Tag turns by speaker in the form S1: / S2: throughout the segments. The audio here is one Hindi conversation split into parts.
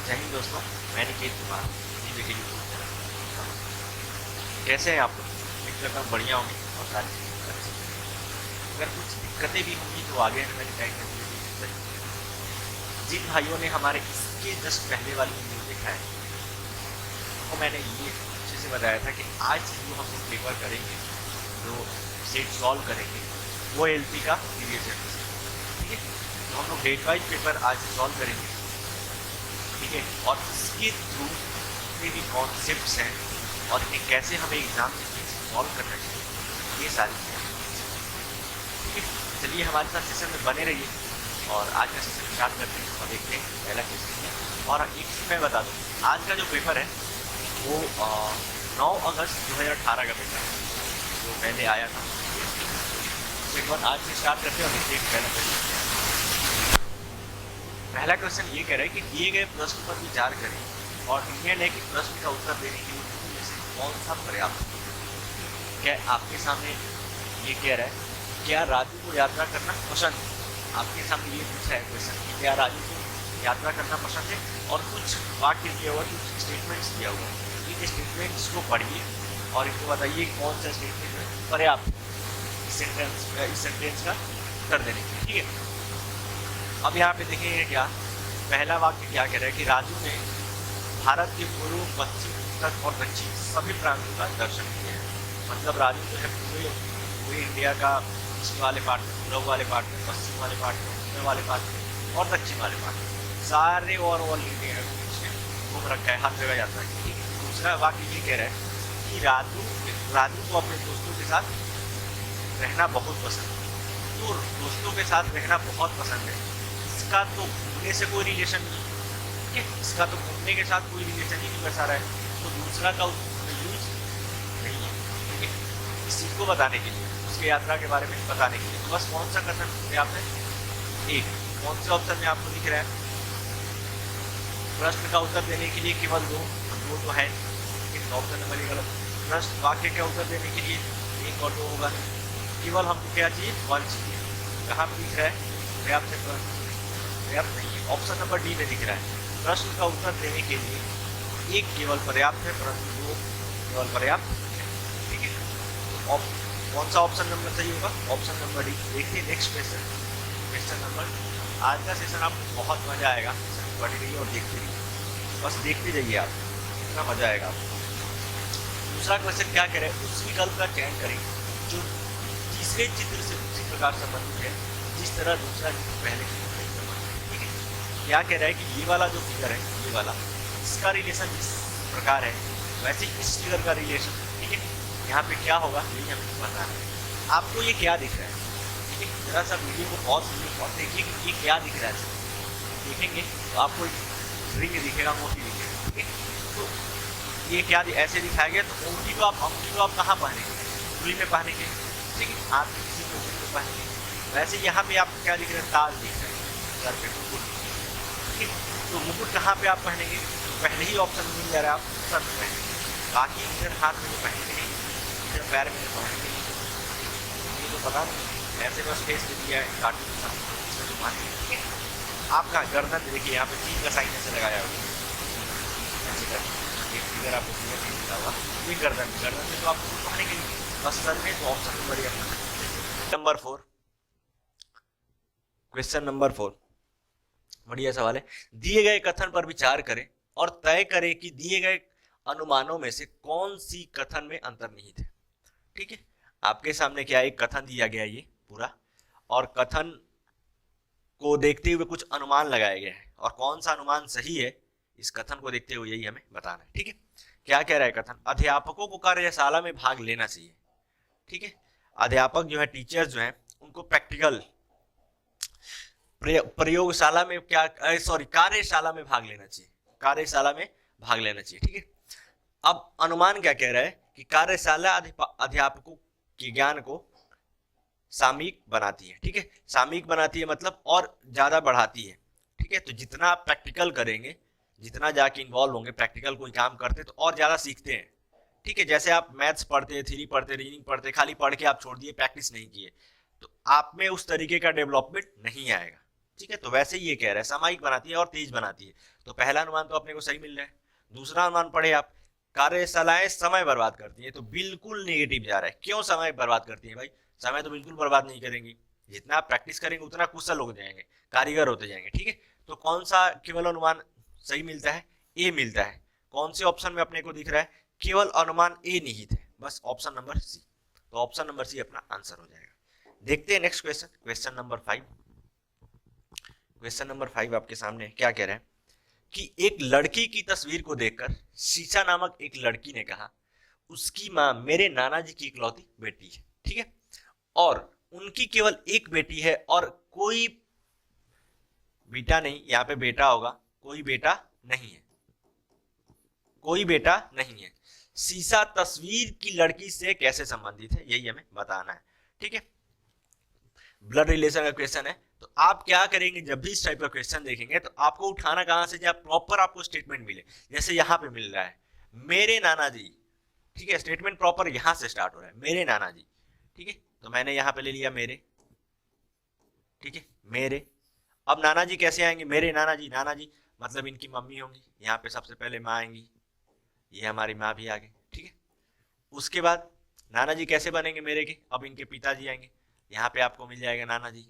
S1: जय हिंद दोस्तों, मैं निकेत कुमार जी देखिए यूट्यूब चैनल। कैसे हैं आप लोग? उम्मीद करता हूँ बढ़िया होंगे और सारी चीज़ें अच्छी होंगी। अगर कुछ दिक्कतें भी होंगी तो आगे आने वाली टाइम में भी सही होगी। जिन भाइयों ने हमारे इसके जस्ट पहले वाली वीडियो देखा है तो मैंने ये अच्छे से बताया था कि आज जो हम लोग पेपर करेंगे, जो सेट सॉल्व करेंगे, वो एलपी का प्रीवियस ईयर क्वेश्चन, ठीक है। तो हम लोग डेट वाइज पेपर आज सॉल्व करेंगे, ठीक है। और इसके थ्रू जितने भी कॉन्सेप्ट्स हैं और इन्हें कैसे हमें एग्जाम में सॉल्व करना चाहिए, ये सारी चीज़ें, ठीक है। चलिए हमारे साथ सेशन में बने रहिए और आज का सेशन स्टार्ट करते हैं और देखते हैं पहला क्वेश्चन है। और एक चीज़ मैं बता दूँ, आज का जो पेपर है वो 9 अगस्त 2018 का पेपर है जो पहले आया था। तो एक बार आज से स्टार्ट करते हैं और देखते हैं पहला क्वेश्चन। पहला क्वेश्चन ये कह रहा है कि दिए गए प्रश्न पर विचार करें और निर्णय लें कि प्रश्न का उत्तर देने के लिए इनमें से कौन सा पर्याप्त है। क्या आपके सामने ये कह रहा है, क्या राजू को यात्रा करना पसंद है? आपके सामने ये पूछा है क्वेश्चन कि क्या राजू को यात्रा करना पसंद है, और कुछ वाक्य दिया हुआ, कुछ स्टेटमेंट्स दिया हुआ है। इन स्टेटमेंट्स को पढ़िए और इनको बताइए कौन सा स्टेटमेंट पर्याप्त इस सेंटेंस का उत्तर देने के लिए, ठीक है। अब यहाँ पे देखिए क्या पहला वाक्य क्या कह रहा है कि राजू ने भारत के पूर्व, पश्चिम, उत्तर और दक्षिण सभी प्रांतों का दर्शन किया है। मतलब राजू जो है पूरे इंडिया का ईस्ट वाले पार्ट में, पूर्व वाले पार्ट में, पश्चिम वाले पार्ट में, उत्तर वाले पार्ट में और दक्षिण वाले पार्ट में सारे और ऑल इंडिया घूम रखा है, हर जगह यात्रा की, ठीक है। दूसरा वाक्य ये कह रहा है कि राजू को अपने दोस्तों के साथ रहना बहुत पसंद है। तो दोस्तों के साथ रहना बहुत पसंद है, इसका तो घूमने से कोई रिलेशन नहीं है, ठीक है। इसका तो घूमने के साथ कोई रिलेशन ही नहीं बचा रहा है, तो दूसरा का यूज नहीं है, ठीक है। इस चीज़ को बताने के लिए, उसकी यात्रा के बारे में बताने के लिए, तो बस कौन सा कथन पर्याप्त है? एक। कौन से ऑप्शन में आपको दिख रहा है? प्रश्न का उत्तर देने के लिए केवल दो तो है, लेकिन ऑप्शन नंबर ये गलत। प्रश्न वाक्य का उत्तर देने के लिए एक और दो होगा, केवल हमको क्या चाहिए? वन चाहिए। कहाँ पर दिख रहा है? पर्याप्त है, पर्याप्त नहीं है। ऑप्शन नंबर डी में दिख रहा है, प्रश्न का उत्तर देने के लिए एक केवल पर्याप्त है, परंतु दो केवल पर्याप्त है, ठीक है। तो कौन सा ऑप्शन नंबर सही होगा? Option number D. देखिए नेक्स्ट क्वेश्चन, क्वेश्चन नंबर। आज का सेशन आपको बहुत मजा आएगा, पढ़ रही और देखते रहिए, बस देखते जाइए आप, इतना मजा आएगा आपको। दूसरा क्वेश्चन क्या कह रहे हैं? उस विकल्प का चयन करें जो तीसरे चित्र से उसी प्रकार संबंधित है जिस तरह दूसरा चित्र पहले चित्र से संबंधित है, ठीक है। क्या कह रहा है कि ये वाला जो फिगर है, ये वाला, इसका रिलेशन जिस प्रकार है वैसे इस फिगर का रिलेशन, ठीक है। यहाँ पे क्या होगा यही हमें पता है। आपको ये क्या दिख रहा है, ठीक है। जरा सा वीडियो को पॉज कीजिए और देखिए कि ये क्या दिख रहा है। देखेंगे तो आपको रिंग दिखेगा, मोती दिखेगा, ठीक है। तो ये क्या ऐसे दिखाया गया, तो अंगूठी को आप कहाँ पहनेंगे? उंगली में पहनेंगे, ठीक है। हाथ में किसी पोजिशन में पहनेंगे। वैसे यहाँ पे आपको क्या दिख रहा है? ताज दिख रहा है सर पे, मुकुट, ठीक है। तो मुकुट कहाँ पे आप पहनेंगे? तो पहले ही ऑप्शन मिल जा रहा है, आप सर में पहनेंगे। बाकी इधर हाथ में तो पहनेंगे नहीं, इधर पैर में तो पहनेंगे नहीं, ये तो पता नहीं, ऐसे बस फेस दे दिया है कार्टून के साथ, इसमें तो पहनेंगे, ठीक है। आपका गर्दन देखिए, यहाँ पे 3 का साइन ऐसे लगाया हुआ ऐसे करके, एक फिगर आपको क्लियर नहीं दिखा हुआ, ये गर्दन में तो आपको पहनेंगे नहीं, बस सर में। तो ऑप्शन नंबर ये अपना नंबर 4, क्वेश्चन नंबर 4 बढ़िया सवाल है। दिए गए कथन पर विचार करें और तय करें कि दिए गए अनुमानों में से कौन सी कथन में अंतर्निहित है, ठीक है। आपके सामने क्या एक कथन दिया गया ये पूरा, और कथन को देखते हुए कुछ अनुमान लगाया गया है, और कौन सा अनुमान सही है इस कथन को देखते हुए यही हमें बताना है, ठीक है। क्या कह रहा है कथन? अध्यापकों को कार्यशाला में भाग लेना चाहिए, ठीक है। अध्यापक जो है, टीचर्स जो है, उनको प्रैक्टिकल प्रयोगशाला में कार्यशाला में भाग लेना चाहिए, कार्यशाला में भाग लेना चाहिए, ठीक है। अब अनुमान क्या कह रहा है कि कार्यशाला अध्यापकों के ज्ञान को सामयिक बनाती है, ठीक है। सामयिक बनाती है मतलब और ज्यादा बढ़ाती है, ठीक है। तो जितना आप प्रैक्टिकल करेंगे, जितना जाके इन्वॉल्व होंगे, प्रैक्टिकल कोई काम करते तो और ज्यादा सीखते हैं, ठीक है। जैसे आप मैथ्स पढ़ते, थ्योरी पढ़ते, रीजनिंग पढ़ते, खाली पढ़ के आप छोड़ दिए, प्रैक्टिस नहीं किए, तो आप में उस तरीके का डेवलपमेंट नहीं आएगा, ठीक है, तो वैसे ही ये कह रहा है सामयिक बनाती है और तेज बनाती है। तो पहला अनुमान तो अपने को सही मिल रहा है। दूसरा अनुमान पढ़े आप, कार्यशालाएं समय बर्बाद करती है, तो बिल्कुल नेगेटिव जा रहा है। क्यों समय बर्बाद करती है भाई? समय तो बिल्कुल बर्बाद नहीं करेंगी, जितना आप प्रैक्टिस करेंगे उतना कुशल हो जाएंगे, कारीगर होते जाएंगे। ठीक है, तो कौन सा केवल अनुमान सही मिलता है? ए मिलता है। कौन से ऑप्शन में अपने को दिख रहा है? केवल अनुमान ए निहित है, बस ऑप्शन नंबर सी। तो ऑप्शन नंबर सी अपना आंसर हो जाएगा। देखते हैं next question, question number 5। Question number 5 आपके सामने क्या कह रहे हैं कि एक लड़की की तस्वीर को देखकर शीशा नामक एक लड़की ने कहा, उसकी माँ मेरे नाना जी की इकलौती बेटी है। ठीक है, और उनकी केवल एक बेटी है और कोई बेटा नहीं, यहाँ पे बेटा होगा, कोई बेटा नहीं है, कोई बेटा नहीं है। शीशा तस्वीर की लड़की से कैसे संबंधित है, यही हमें बताना है। ठीक है, ब्लड रिलेशन का क्वेश्चन है। तो आप क्या करेंगे, जब भी इस टाइप का क्वेश्चन देखेंगे तो आपको उठाना कहां से, जब प्रॉपर आपको स्टेटमेंट मिले। जैसे यहां पे मिल रहा है मेरे नाना जी, ठीक है, स्टेटमेंट प्रॉपर यहां से स्टार्ट हो रहा है, मेरे नाना जी। ठीक है, तो मैंने यहां पे ले लिया मेरे, ठीक है, मेरे। अब नाना जी कैसे आएंगे? मेरे नाना जी मतलब इनकी मम्मी होंगी, यहाँ पे सबसे पहले माँ आएंगी, ये हमारी माँ भी आ गई। ठीक है, उसके बाद नाना जी कैसे बनेंगे मेरे के? अब इनके पिताजी आएंगे, यहाँ पे आपको मिल जाएगा नाना जी,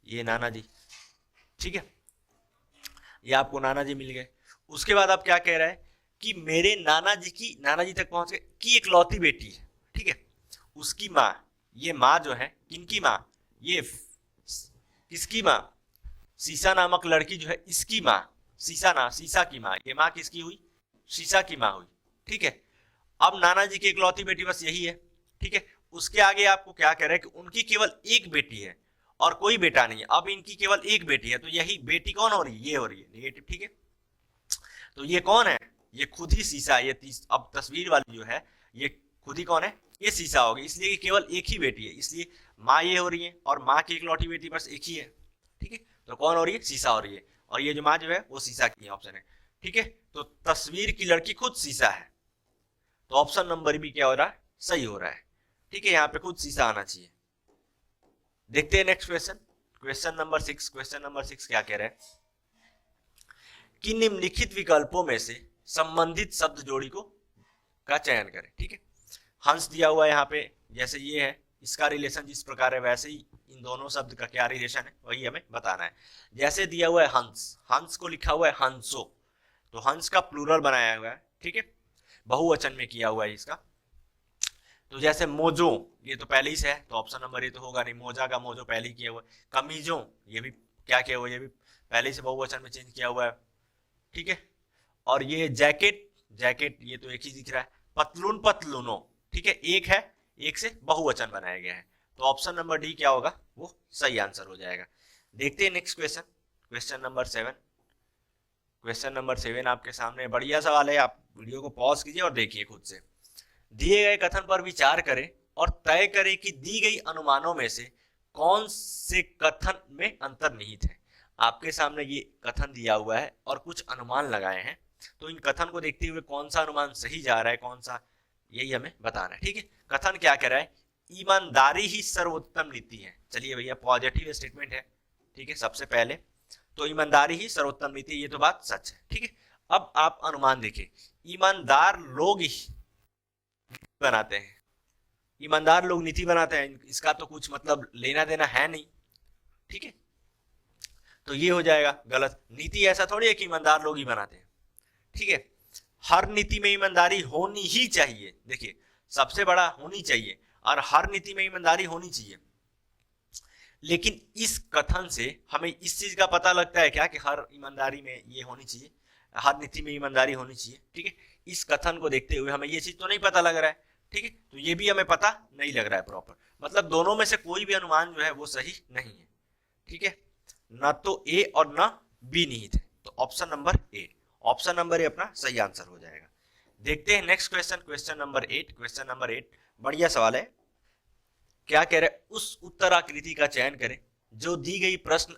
S1: ये नाना जी। ठीक है, ये आपको नाना जी मिल गए। उसके बाद आप क्या कह रहा है कि मेरे नाना जी की, नाना जी तक पहुंच गए, की इकलौती बेटी है। ठीक है, उसकी माँ, ये माँ जो है किनकी माँ? ये किसकी माँ? शीशा नामक लड़की जो है इसकी माँ, शीशा की माँ। ये माँ किसकी हुई? शीशा की माँ हुई। ठीक है, अब नाना जी की इकलौती बेटी बस यही है। ठीक है, उसके आगे आपको क्या कह रहा है कि उनकी केवल एक बेटी है और कोई बेटा नहीं है। अब इनकी केवल एक बेटी है, तो यही बेटी कौन हो रही है? ये हो रही है नेगेटिव। ठीक है, तो ये कौन है? ये खुद ही शीशा है। ये अब तस्वीर वाली जो है ये खुद ही कौन है? ये शीशा होगी, इसलिए कि केवल एक ही बेटी है, इसलिए माँ ये हो रही है और माँ की इकलौती बेटी बस एक ही है। ठीक है, तो कौन हो रही है? शीशा हो रही है, और ये जो माँ जो है वो शीशा की ऑप्शन है। ठीक है, तो तस्वीर की लड़की खुद शीशा है, तो ऑप्शन नंबर भी क्या हो रहा है? सही हो रहा है। ठीक है, यहाँ पे खुद शीशा आना चाहिए। देखते हैं next question, question number 6। Question number 6 क्या कह रहे हैं कि निम्नलिखित विकल्पों में से संबंधित शब्द जोड़ी को का चयन करें। ठीक है, हंस दिया हुआ है यहाँ पे, जैसे ये है, इसका रिलेशन जिस प्रकार है वैसे ही इन दोनों शब्द का क्या रिलेशन है वही हमें बताना है। जैसे दिया हुआ है हंस, हंस को लिखा हुआ है हंसो, तो हंस का प्लूरल बनाया हुआ है। ठीक है, बहुवचन में किया हुआ है इसका। तो जैसे मोजो, ये तो पहले ही से है, तो ऑप्शन नंबर ये तो होगा नहीं, मोजा का मोजो पहले ही किया हुआ है। कमीजो, ये भी क्या किया हुआ है? ये भी पहले ही से बहुवचन में चेंज किया हुआ है। ठीक है, और ये जैकेट, जैकेट ये तो एक ही दिख रहा है। पतलून, पतलूनो, ठीक है, एक है, एक से बहुवचन बनाया गया है, तो ऑप्शन नंबर डी क्या होगा? वो सही आंसर हो जाएगा। देखते हैं next question, question number 7। Question number 7 आपके सामने बढ़िया सवाल है, आप वीडियो को पॉज कीजिए और देखिए खुद से। दिए गए कथन पर विचार करें और तय करें कि दी गई अनुमानों में से कौन से कथन में अंतर निहित है। आपके सामने ये कथन दिया हुआ है और कुछ अनुमान लगाए हैं, तो इन कथन को देखते हुए कौन सा अनुमान सही जा रहा है, कौन सा, यही हमें बताना है। ठीक है, कथन क्या कह रहा है? ईमानदारी ही सर्वोत्तम नीति है। चलिए भैया, पॉजिटिव स्टेटमेंट है। ठीक है, सबसे पहले तो ईमानदारी ही सर्वोत्तम नीति, ये तो बात सच है। ठीक है, अब आप अनुमान देखिए, ईमानदार लोग ही बनाते हैं, ईमानदार लोग नीति बनाते हैं, इसका तो कुछ मतलब लेना देना है नहीं। ठीक है, तो ये हो जाएगा गलत। नीति ऐसा थोड़ी है कि ईमानदार लोग ही बनाते हैं। ठीक है, हर नीति में ईमानदारी होनी ही चाहिए। देखिए, सबसे बड़ा होनी चाहिए, और हर नीति में ईमानदारी होनी चाहिए। लेकिन इस कथन से हमें इस चीज का पता लगता है क्या कि हर ईमानदारी में ये होनी चाहिए, हर नीति में ईमानदारी होनी चाहिए। ठीक है, इस कथन को देखते हुए हमें ये चीज तो नहीं पता लग रहा है। ठीक है, तो ये भी हमें पता नहीं लग रहा है प्रॉपर, मतलब दोनों में से कोई भी अनुमान जो है वो सही नहीं है। ठीक है, न तो ए और न बी निहित है, तो option number A, option number A अपना सही आंसर हो जाएगा। देखते हैं next question, question number 8। Question number 8 बढ़िया सवाल है। क्या कह रहे हैं? उस उत्तर आकृति का चयन करें जो दी गई प्रश्न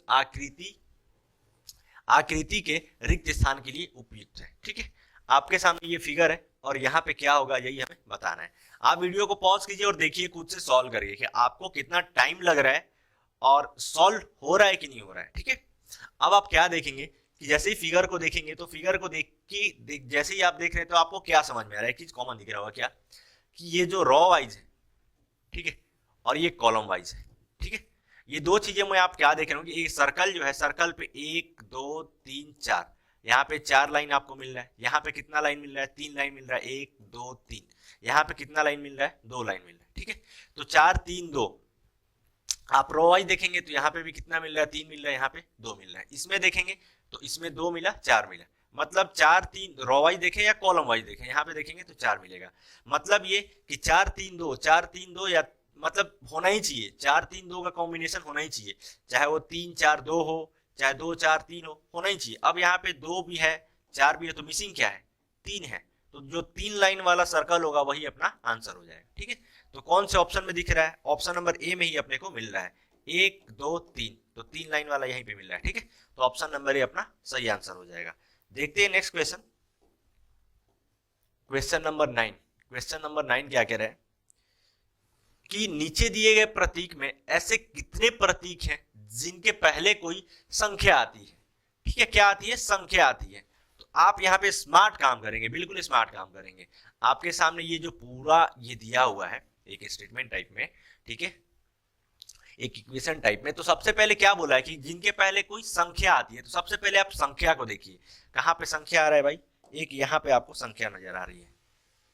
S1: आकृति के रिक्त स्थान के लिए उपयुक्त है। ठीक है, आपके सामने ये फिगर है और यहाँ पे क्या होगा यही हमें बताना है। आप वीडियो को पॉज कीजिए और देखिए खुद से सॉल्व करिए कि आपको कितना टाइम लग रहा है और सॉल्व हो रहा है कि नहीं हो रहा है। ठीक है, अब आप क्या देखेंगे कि जैसे ही फिगर को देखेंगे तो फिगर को देख के जैसे ही आप देख रहे हैं तो आपको क्या समझ में आ रहा है, एक चीज कॉमन दिख रहा होगा क्या, कि ये जो रॉ वाइज है, ठीक है, और ये कॉलम वाइज है। ठीक है, ये दो चीजें में आप क्या देख रहे हो कि एक सर्कल जो है, सर्कल पे 1 2 3 4, यहाँ पे 4 लाइन आपको मिल रहा है, यहाँ पे कितना लाइन मिल रहा है, 3 लाइन मिल रहा है, 1 2 3, यहाँ पे कितना लाइन मिल रहा है, 2 लाइन मिल रहा है। ठीक है, तो 4 3 2, आप रो वाइज देखेंगे तो यहाँ पे भी कितना मिल रहा है, 3 मिल रहा है, यहाँ पे 2 मिल रहा है। इसमें देखेंगे तो इसमें 2 मिला, 4 मिला, मतलब 4 3 रो वाइज देखें या कॉलम वाइज देखें, यहाँ पे देखेंगे तो 4 मिलेगा। मतलब ये कि 4 3 2, 4 3 2 या मतलब होना ही चाहिए, 4 3 2 का कॉम्बिनेशन होना ही चाहिए, चाहे वो 3 4 2 हो, चाहे 2 4 3 हो, होना ही चाहिए। अब यहाँ पे 2 भी है, 4 भी है, तो मिसिंग क्या है, 3 है, तो जो 3 लाइन वाला सर्कल होगा वही अपना आंसर हो जाएगा। ठीक है, तो कौन से ऑप्शन में दिख रहा है, ऑप्शन नंबर ए में ही अपने को मिल रहा है, 1 2 3, तो 3 लाइन वाला यहीं पे मिल रहा है। ठीक है, तो ऑप्शन नंबर ए अपना सही आंसर हो जाएगा। देखते हैं next question, question number 9। Question number 9 क्या कह रहा है कि नीचे दिए गए प्रतीक में ऐसे कितने प्रतीक हैं जिनके पहले कोई संख्या आती है। ठीक है, क्या आती है, संख्या आती है। तो आप यहाँ पे स्मार्ट काम करेंगे, बिल्कुल स्मार्ट काम करेंगे। आपके सामने ये जो पूरा ये दिया हुआ है एक स्टेटमेंट टाइप में, ठीक है, एक इक्वेशन टाइप में, तो सबसे पहले क्या बोला है कि जिनके पहले कोई संख्या आती है, तो सबसे पहले आप संख्या को देखिए, कहाँ पे संख्या आ रहा है भाई, एक यहाँ पे आपको संख्या नजर आ रही है,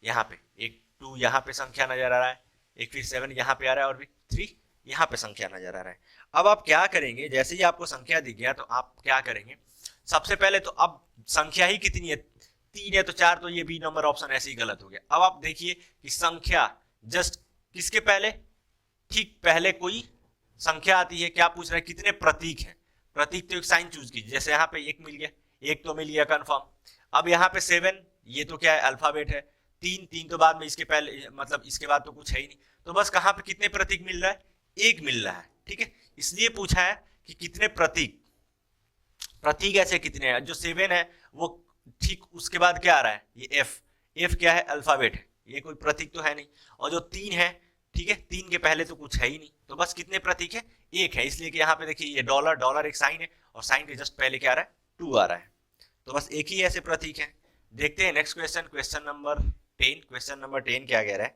S1: यहाँ पे एक 2 यहाँ पे संख्या नजर आ रहा है, एक फिर 7 यहाँ पे आ रहा है, और भी 3 यहाँ पे संख्या नजर आ रहा है। अब आप क्या करेंगे, जैसे ही आपको संख्या दिख गया तो आप क्या करेंगे, सबसे पहले तो अब संख्या ही कितनी है, 3 है, तो 4, तो ये बी नंबर ऑप्शन ऐसे ही गलत हो गया। अब आप देखिए कि संख्या जस्ट किसके पहले, ठीक पहले कोई संख्या आती है, क्या पूछ रहा है, कितने प्रतीक हैं, प्रतीक तो एक साइन चूज कीजिए, जैसे यहाँ पे 1 मिल गया, 1 तो मिल गया कंफर्म। अब यहाँ पे 7, ये तो क्या है, अल्फाबेट है, 3 तो बाद में, इसके पहले मतलब इसके बाद तो कुछ है ही नहीं, तो बस कहाँ पे कितने प्रतीक मिल रहा है, 1 मिल रहा है। ठीक है, इसलिए पूछा है कि कितने प्रतीक, प्रतीक ऐसे कितने हैं, जो 7 है वो ठीक उसके बाद क्या आ रहा है, ये एफ क्या है, अल्फाबेट है, ये कोई प्रतीक तो है नहीं, और जो 3 है, ठीक है, 3 के पहले तो कुछ है ही नहीं, तो बस कितने प्रतीक है, 1 है, इसलिए कि यहाँ पे देखिए ये डॉलर एक साइन है, और साइन के जस्ट पहले क्या आ रहा है, 2 आ रहा है, तो बस एक ही ऐसे प्रतीक है। देखते हैं next question, question number 10। Question number 10 क्या कह रहा है,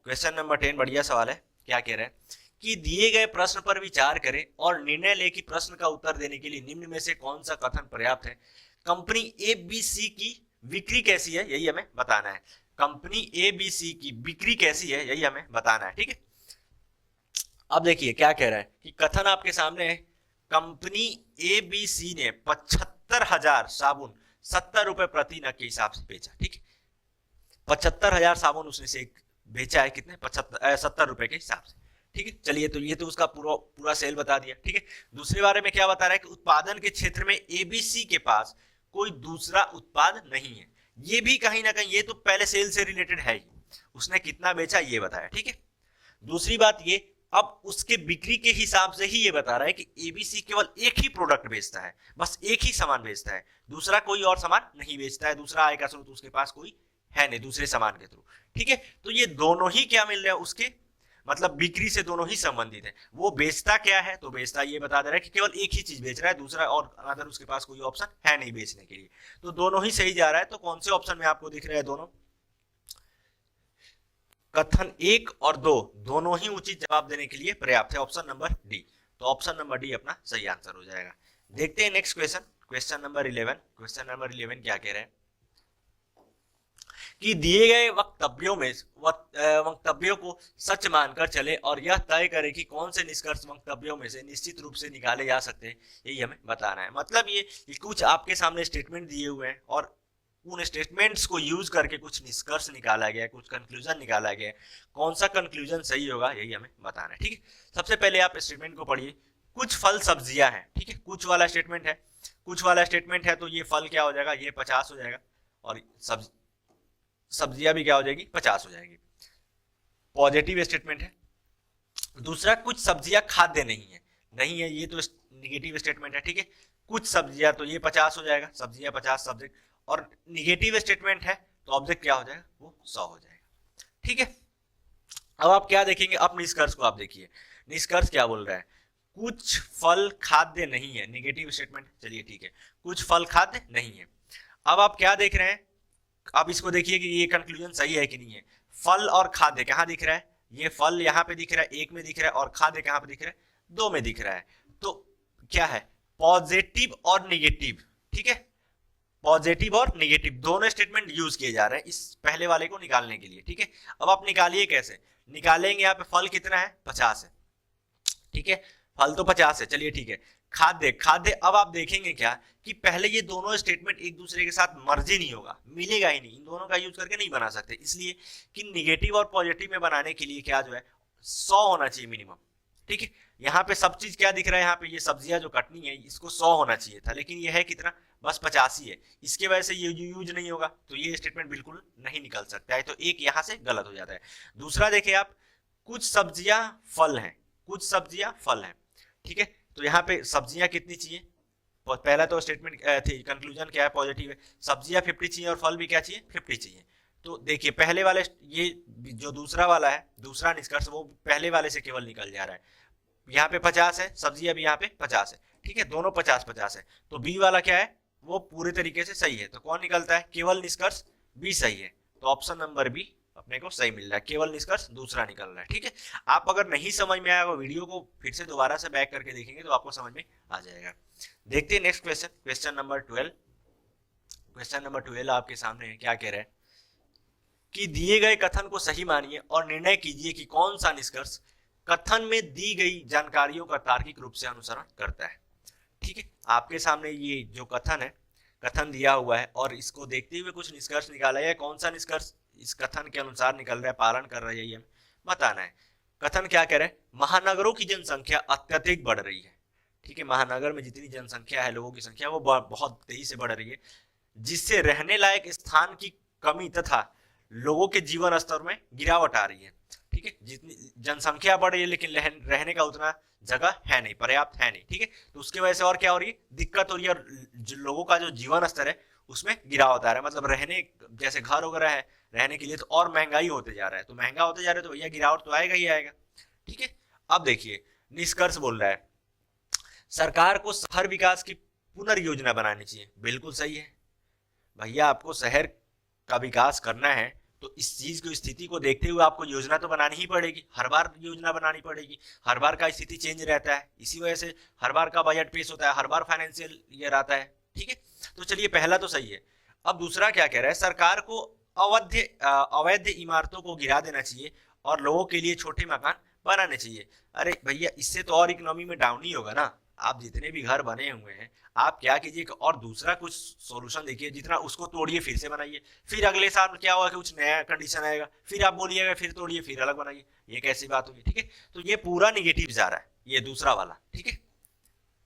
S1: क्वेश्चन नंबर 10 बढ़िया सवाल है, क्या कह रहा है कि दिए गए प्रश्न पर विचार करें और निर्णय लें कि प्रश्न का उत्तर देने के लिए निम्न में से कौन सा कथन पर्याप्त है। कंपनी ABC की बिक्री कैसी है, यही हमें बताना है, कंपनी ABC की बिक्री कैसी है, यही हमें बताना है। ठीक है, अब देखिए क्या कह रहा है कि कथन आपके सामने है, कंपनी ABC ने 75,000 साबुन 70 रुपए प्रति नग के हिसाब से बेचा। ठीक है, 75,000 साबुन उसने से बेचा है, कितने, 70 रुपए के हिसाब से। ठीक है, चलिए, तो ये तो उसका पूरा सेल बता दिया। ठीक है, दूसरे बारे में क्या बता रहा है कि उत्पादन के क्षेत्र में ABC के पास कोई दूसरा उत्पाद नहीं है, ये भी कहीं ना कहीं, ये तो पहले सेल से रिलेटेड है ही, उसने कितना बेचा ये बताया। ठीक है, दूसरी बात ये, अब उसके बिक्री के हिसाब से ही ये बता रहा है कि ABC केवल एक ही प्रोडक्ट बेचता है, बस एक ही सामान बेचता है, दूसरा कोई और सामान नहीं बेचता है, दूसरा आय का स्रोत उसके पास कोई है नहीं दूसरे सामान के थ्रू। ठीक है, तो ये दोनों ही क्या मिल रहा है उसके, मतलब बिक्री से दोनों ही संबंधित है। वो बेचता क्या है, तो बेचता ये बता दे रहा है कि केवल एक ही चीज बेच रहा है, दूसरा और अदर उसके पास कोई ऑप्शन है नहीं बेचने के लिए, तो दोनों ही सही जा रहा है। तो कौन से ऑप्शन में आपको दिख रहा है, दोनों, कथन 1 और 2 दोनों ही उचित जवाब देने के लिए पर्याप्त है, ऑप्शन नंबर डी, तो ऑप्शन नंबर डी अपना सही आंसर हो जाएगा। देखते हैं next question, question number 11। Question number 11 क्या कह रहे हैं कि दिए गए वक्तव्यों को सच मानकर चले और यह तय करे कि कौन से निष्कर्ष वक्तव्यों में से निश्चित रूप से निकाले जा सकते हैं, यही हमें बताना है। मतलब ये कुछ आपके सामने स्टेटमेंट दिए हुए हैं और उन स्टेटमेंट्स को यूज करके कुछ निष्कर्ष निकाला गया, कुछ कंक्लूजन निकाला गया, कौन सा कंक्लूजन सही होगा यही हमें बताना है। ठीक है, सबसे पहले आप स्टेटमेंट को पढ़िए, कुछ फल सब्जियां हैं। ठीक है, कुछ वाला स्टेटमेंट है, कुछ वाला स्टेटमेंट है, तो ये फल क्या हो जाएगा, ये 50 हो जाएगा, और सब्जियां भी क्या हो जाएगी, 50 हो जाएगी, पॉजिटिव स्टेटमेंट है। दूसरा, कुछ सब्जियां खाद्य नहीं है, ये तो निगेटिव स्टेटमेंट है। ठीक है, कुछ सब्जियां, तो ये 50 हो जाएगा, सब्जियां 50 सब्जेक्ट, और निगेटिव स्टेटमेंट है तो ऑब्जेक्ट क्या हो जाएगा, वो 100 हो जाएगा। ठीक है, अब आप क्या देखेंगे, अब निष्कर्ष को आप देखिए, निष्कर्ष क्या बोल रहा है, कुछ फल खाद्य नहीं है, नेगेटिव स्टेटमेंट। चलिए ठीक है, कुछ फल खाद्य नहीं है। अब आप क्या देख रहे हैं, अब इसको देखिए कि ये कंक्लूजन सही है कि नहीं है। फल और खाद्य कहाँ दिख रहा है, ये फल यहाँ पे दिख रहा है, एक में दिख रहा है, और खाद्य कहाँ पे दिख रहा है, दो में दिख रहा है। तो क्या है, पॉजिटिव और निगेटिव, ठीक है, पॉजिटिव और निगेटिव दोनों स्टेटमेंट यूज किए जा रहे हैं इस पहले वाले को निकालने के लिए, ठीक है। अब आप निकालिए, कैसे निकालेंगे, यहाँ पे फल कितना है, 50 है, ठीक है, फल तो 50 है। चलिए ठीक है, खाद्य, खाद्य अब आप देखेंगे क्या कि पहले ये दोनों स्टेटमेंट एक दूसरे के साथ मर्ज ही नहीं होगा, मिलेगा ही नहीं, इन दोनों का यूज करके नहीं बना सकते, इसलिए कि निगेटिव और पॉजिटिव में बनाने के लिए क्या जो है 100 होना चाहिए मिनिमम, ठीक है। यहाँ पे सब चीज क्या दिख रहा है, यहाँ पे ये सब्जियां जो कटनी है इसको 100 होना चाहिए था, लेकिन ये है कितना, बस 85 है, इसके वजह से ये यूज नहीं होगा, तो ये स्टेटमेंट बिल्कुल नहीं निकल सकता है, तो एक यहाँ से गलत हो जाता है। दूसरा देखिए आप, कुछ सब्जियां फल हैं, कुछ सब्जियां फल हैं, ठीक है, तो यहाँ पे सब्जियां कितनी चाहिए, पहला तो स्टेटमेंट थी, कंक्लूजन क्या है, पॉजिटिव है, सब्जियां 50 चाहिए और फल भी क्या चाहिए, 50 चाहिए। तो देखिए पहले वाले, ये जो दूसरा वाला है, दूसरा निष्कर्ष वो पहले वाले से केवल निकल जा रहा है, यहाँ पे 50 है, सब्जियां भी यहाँ पे 50 है, ठीक है, दोनों 50-50 है, तो बी वाला क्या है, वो पूरे तरीके से सही है, तो कौन निकलता है, केवल निष्कर्ष बी सही है, तो ऑप्शन नंबर बी अपने को सही मिल रहा है, केवल निष्कर्ष दूसरा निकल रहा है, ठीक है। आप अगर नहीं समझ में आया वो वीडियो को फिर से दोबारा से बैक करके देखेंगे तो आपको समझ में आ जाएगा। देखते हैं next question, question number 12। Question number 12 आपके सामने है, क्या कह रहा है कि दिए गए कथन को सही मानिए और निर्णय कीजिए कि कौन सा निष्कर्ष कथन में दी गई जानकारियों का तार्किक रूप से अनुसरण करता है, ठीक है। आपके सामने ये जो कथन है, कथन दिया हुआ है और इसको देखते हुए कुछ निष्कर्ष निकाला है, कौन सा निष्कर्ष इस कथन के अनुसार निकल रहा है, पालन कर रहा है, ये हमें बताना है। कथन क्या कह रहा है, महानगरों की जनसंख्या अत्यधिक बढ़ रही है, ठीक है, महानगर में जितनी जनसंख्या है, लोगों की संख्या वो बहुत तेजी से बढ़ रही है, जिससे रहने लायक स्थान की कमी तथा लोगों के जीवन स्तर में गिरावट आ रही है, ठीक है, जितनी जनसंख्या बढ़ रही है लेकिन रहने का उतना जगह है नहीं, पर्याप्त है नहीं, ठीक है, तो उसकी वजह से और क्या हो रही है, दिक्कत हो रही है, और लोगों का जो जीवन स्तर है उसमें गिरावट आ रहा है, मतलब रहने, जैसे घर वगैरह है रहने के लिए, तो और महंगाई होते जा रहा है, तो महंगा होते जा रहा है तो भैया गिरावट तो आएगा ही आएगा, ठीक है। अब देखिए निष्कर्ष बोल रहा है, सरकार को शहर विकास की पुनर्योजना बनानी चाहिए, बिल्कुल सही है भैया, आपको शहर का विकास करना है तो इस चीज की स्थिति को देखते हुए आपको योजना तो बनानी ही पड़ेगी, हर बार योजना बनानी पड़ेगी, हर बार का स्थिति चेंज रहता है, इसी वजह से हर बार का बजट पेश होता है, हर बार फाइनेंशियल ईयर आता है, ठीक है। तो चलिए पहला तो सही है। अब दूसरा क्या कह रहा है, सरकार को अवैध इमारतों को गिरा देना चाहिए और लोगों के लिए छोटे मकान बनाने चाहिए। अरे भैया इससे तो और इकोनॉमी में डाउन ही होगा ना, आप जितने भी घर बने हुए हैं आप क्या कीजिए और दूसरा कुछ सॉल्यूशन देखिए, जितना उसको तोड़िए फिर से बनाइए, फिर अगले साल क्या होगा कि कुछ नया कंडीशन आएगा, फिर आप बोलिएगा फिर तोड़िए फिर अलग बनाइए, ये कैसी बात होगी, ठीक है। तो ये पूरा निगेटिव जा रहा है, ये दूसरा वाला, ठीक है,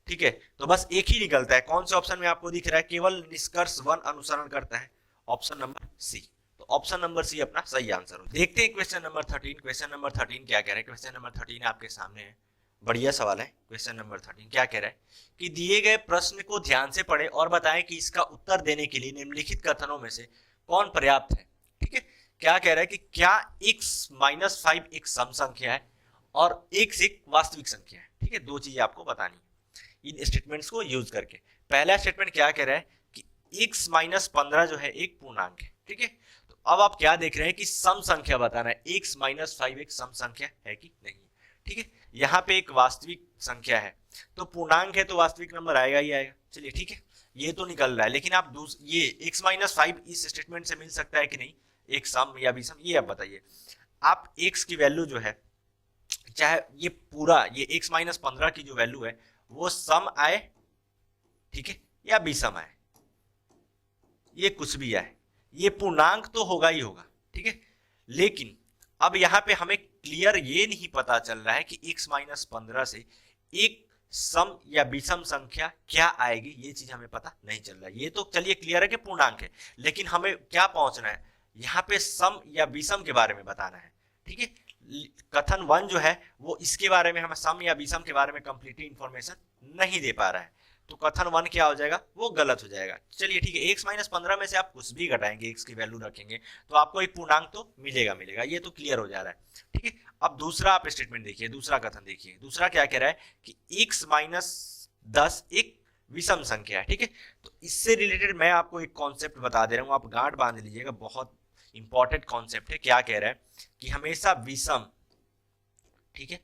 S1: ठीक है। तो बस एक ही निकलता है, कौन से ऑप्शन में आपको दिख रहा है, केवल निष्कर्ष 1 अनुसरण करता है, ऑप्शन नंबर सी, तो ऑप्शन नंबर सी अपना सही आंसर हो। देखते हैं क्वेश्चन नंबर 13। क्वेश्चन नंबर 13 क्या कह रहा है, क्वेश्चन नंबर 13 आपके सामने है, बढ़िया सवाल है। क्वेश्चन नंबर 13 क्या कह रहा है कि दिए गए प्रश्न को ध्यान से पढ़ें और बताएं कि इसका उत्तर देने के लिए निम्नलिखित कथनों में से कौन पर्याप्त है, ठीक है। क्या कह रहा है कि क्या x-5 एक सम संख्या है और x एक वास्तविक संख्या है, ठीक है, दो चीजें आपको बतानी है इन स्टेटमेंट्स को यूज करके। पहला स्टेटमेंट क्या कह रहा है कि x-15 जो है एक पूर्णांक है, ठीक है। तो अब आप क्या देख रहे हैं कि सम संख्या बताना है, x-5 एक सम संख्या है कि नहीं, ठीक है। यहाँ पे एक वास्तविक संख्या है तो पूर्णांक है तो वास्तविक नंबर आएगा ही आएगा, चलिए ठीक है, ये तो निकल रहा है। लेकिन आप ये x-5 इस स्टेटमेंट से मिल सकता है कि नहीं, एक सम या विषम, ये आप बताइए। आप x की वैल्यू जो है, चाहे ये पूरा ये x-15 की जो वैल्यू है वो सम आए, ठीक है, या विषम आए, ये कुछ भी आए, ये पूर्णांक तो होगा ही होगा, ठीक है। लेकिन अब यहाँ पे हमें क्लियर ये नहीं पता चल रहा है कि x-15 से एक सम या विषम संख्या क्या आएगी, ये चीज हमें पता नहीं चल रहा है। ये तो चलिए क्लियर है कि पूर्णांक है, लेकिन हमें क्या पहुंचना है, यहाँ पे सम या विषम के बारे में बताना है, ठीक है। कथन 1 जो है वो इसके बारे में, हमें सम या विषम के बारे में कंप्लीटली इंफॉर्मेशन नहीं दे पा रहा है, तो कथन 1 क्या हो जाएगा, वो गलत हो जाएगा। चलिए ठीक है, x माइनस 15 में से आप कुछ भी घटाएंगे, x की वैल्यू रखेंगे तो आपको एक पूर्णांक तो मिलेगा, ये तो क्लियर हो जा रहा है। ठीक है, अब दूसरा आप स्टेटमेंट देखिए, दूसरा कथन देखिए, दूसरा क्या कह रहा है कि x माइनस 10 एक विषम संख्या है। ठीक है, तो इससे रिलेटेड मैं आपको एक कॉन्सेप्ट बता दे रहा हूं, आप गांठ बांध लीजिएगा, बहुत इंपॉर्टेंट कॉन्सेप्ट है। क्या कह रहा है कि हमेशा विषम, ठीक है,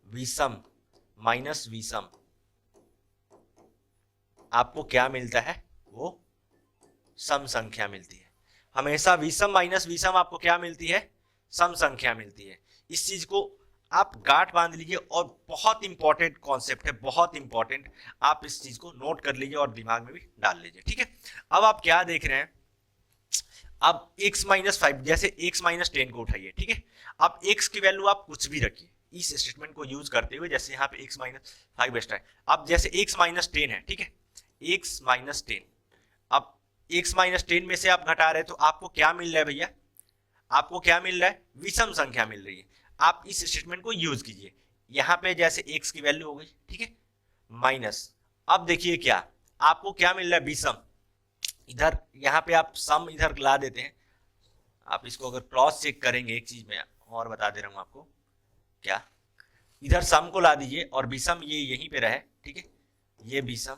S1: विषम माइनस विषम आपको क्या मिलता है, वो सम संख्या मिलती है। हमेशा विषम माइनस विषम आपको क्या मिलती है, सम संख्या मिलती है। इस चीज को आप गांठ बांध लीजिए और बहुत इंपॉर्टेंट कॉन्सेप्ट है, बहुत इंपॉर्टेंट, आप इस चीज को नोट कर लीजिए और दिमाग में भी डाल लीजिए। ठीक है, अब आप क्या देख रहे हैं, अब x माइनस 5, जैसे x माइनस 10 को उठाइए। ठीक है, अब x की वैल्यू आप कुछ भी रखिए इस स्टेटमेंट को यूज करते हुए, जैसे यहाँ पे x माइनस 5 एक्स्ट्रा है। अब जैसे x माइनस 10 है, ठीक है, x माइनस 10, अब x माइनस 10 में से आप घटा रहे हैं तो आपको क्या मिल रहा है भैया, आपको क्या मिल रहा है, विषम संख्या मिल रही है। आप इस स्टेटमेंट को यूज कीजिए, यहाँ पे जैसे x की वैल्यू हो गई, ठीक है, माइनस, अब देखिए क्या आपको क्या मिल रहा है, विषम। इधर यहाँ पे आप सम इधर ला देते हैं, आप इसको अगर क्रॉस चेक करेंगे, एक चीज में और बता दे रहा हूं आपको, क्या इधर सम को ला दीजिए और विषम ये यहीं पे रहे, ठीक है, ये विषम,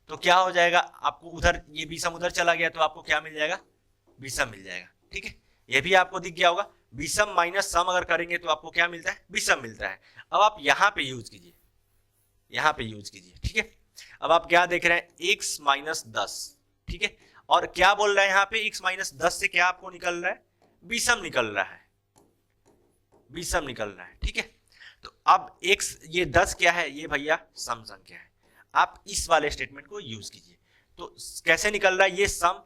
S1: तो क्या हो जाएगा आपको, उधर ये विषम उधर चला गया तो आपको क्या मिल जाएगा, विषम मिल जाएगा। ठीक है, ये भी आपको दिख गया होगा, विषम माइनस सम अगर करेंगे तो आपको क्या मिलता है, विषम मिलता है। अब आप यहाँ पे यूज कीजिए, यहाँ पे यूज कीजिए। ठीक है, अब आप क्या देख रहे हैं, x माइनस 10, ठीक है, और क्या बोल रहा है यहाँ पे, x माइनस 10 से क्या आपको निकल रहा है, विषम निकल रहा है, विषम निकल रहा है। ठीक है, तो अब x, ये 10 क्या है, ये भैया सम संख्या है। आप इस वाले स्टेटमेंट को यूज कीजिए, तो कैसे निकल रहा है, ये सम,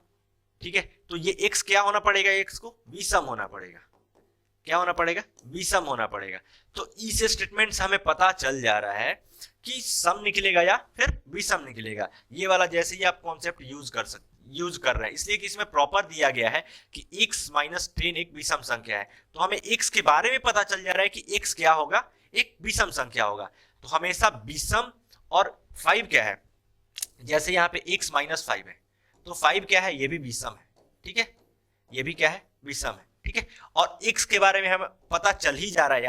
S1: ठीक है, तो ये x क्या होना पड़ेगा, x को विषम होना पड़ेगा, क्या होना पड़ेगा, विषम होना पड़ेगा। तो इस स्टेटमेंट से हमें पता चल जा रहा है कि सम निकलेगा या फिर विषम निकलेगा। ये वाला जैसे ही आप कॉन्सेप्ट यूज कर रहे हैं, इसलिए कि इसमें प्रॉपर दिया गया है कि x माइनस 10 एक विषम संख्या है, तो हमें x के बारे में पता चल जा रहा है कि x क्या होगा, एक विषम संख्या होगा। तो हमेशा विषम, और 5 क्या है, जैसे यहाँ पे x माइनस 5 है तो 5 क्या है, ये भी विषम है। ठीक है, ये भी क्या है, विषम है। ठीक है, और x के बारे में हमें पता चल ही जा रहा है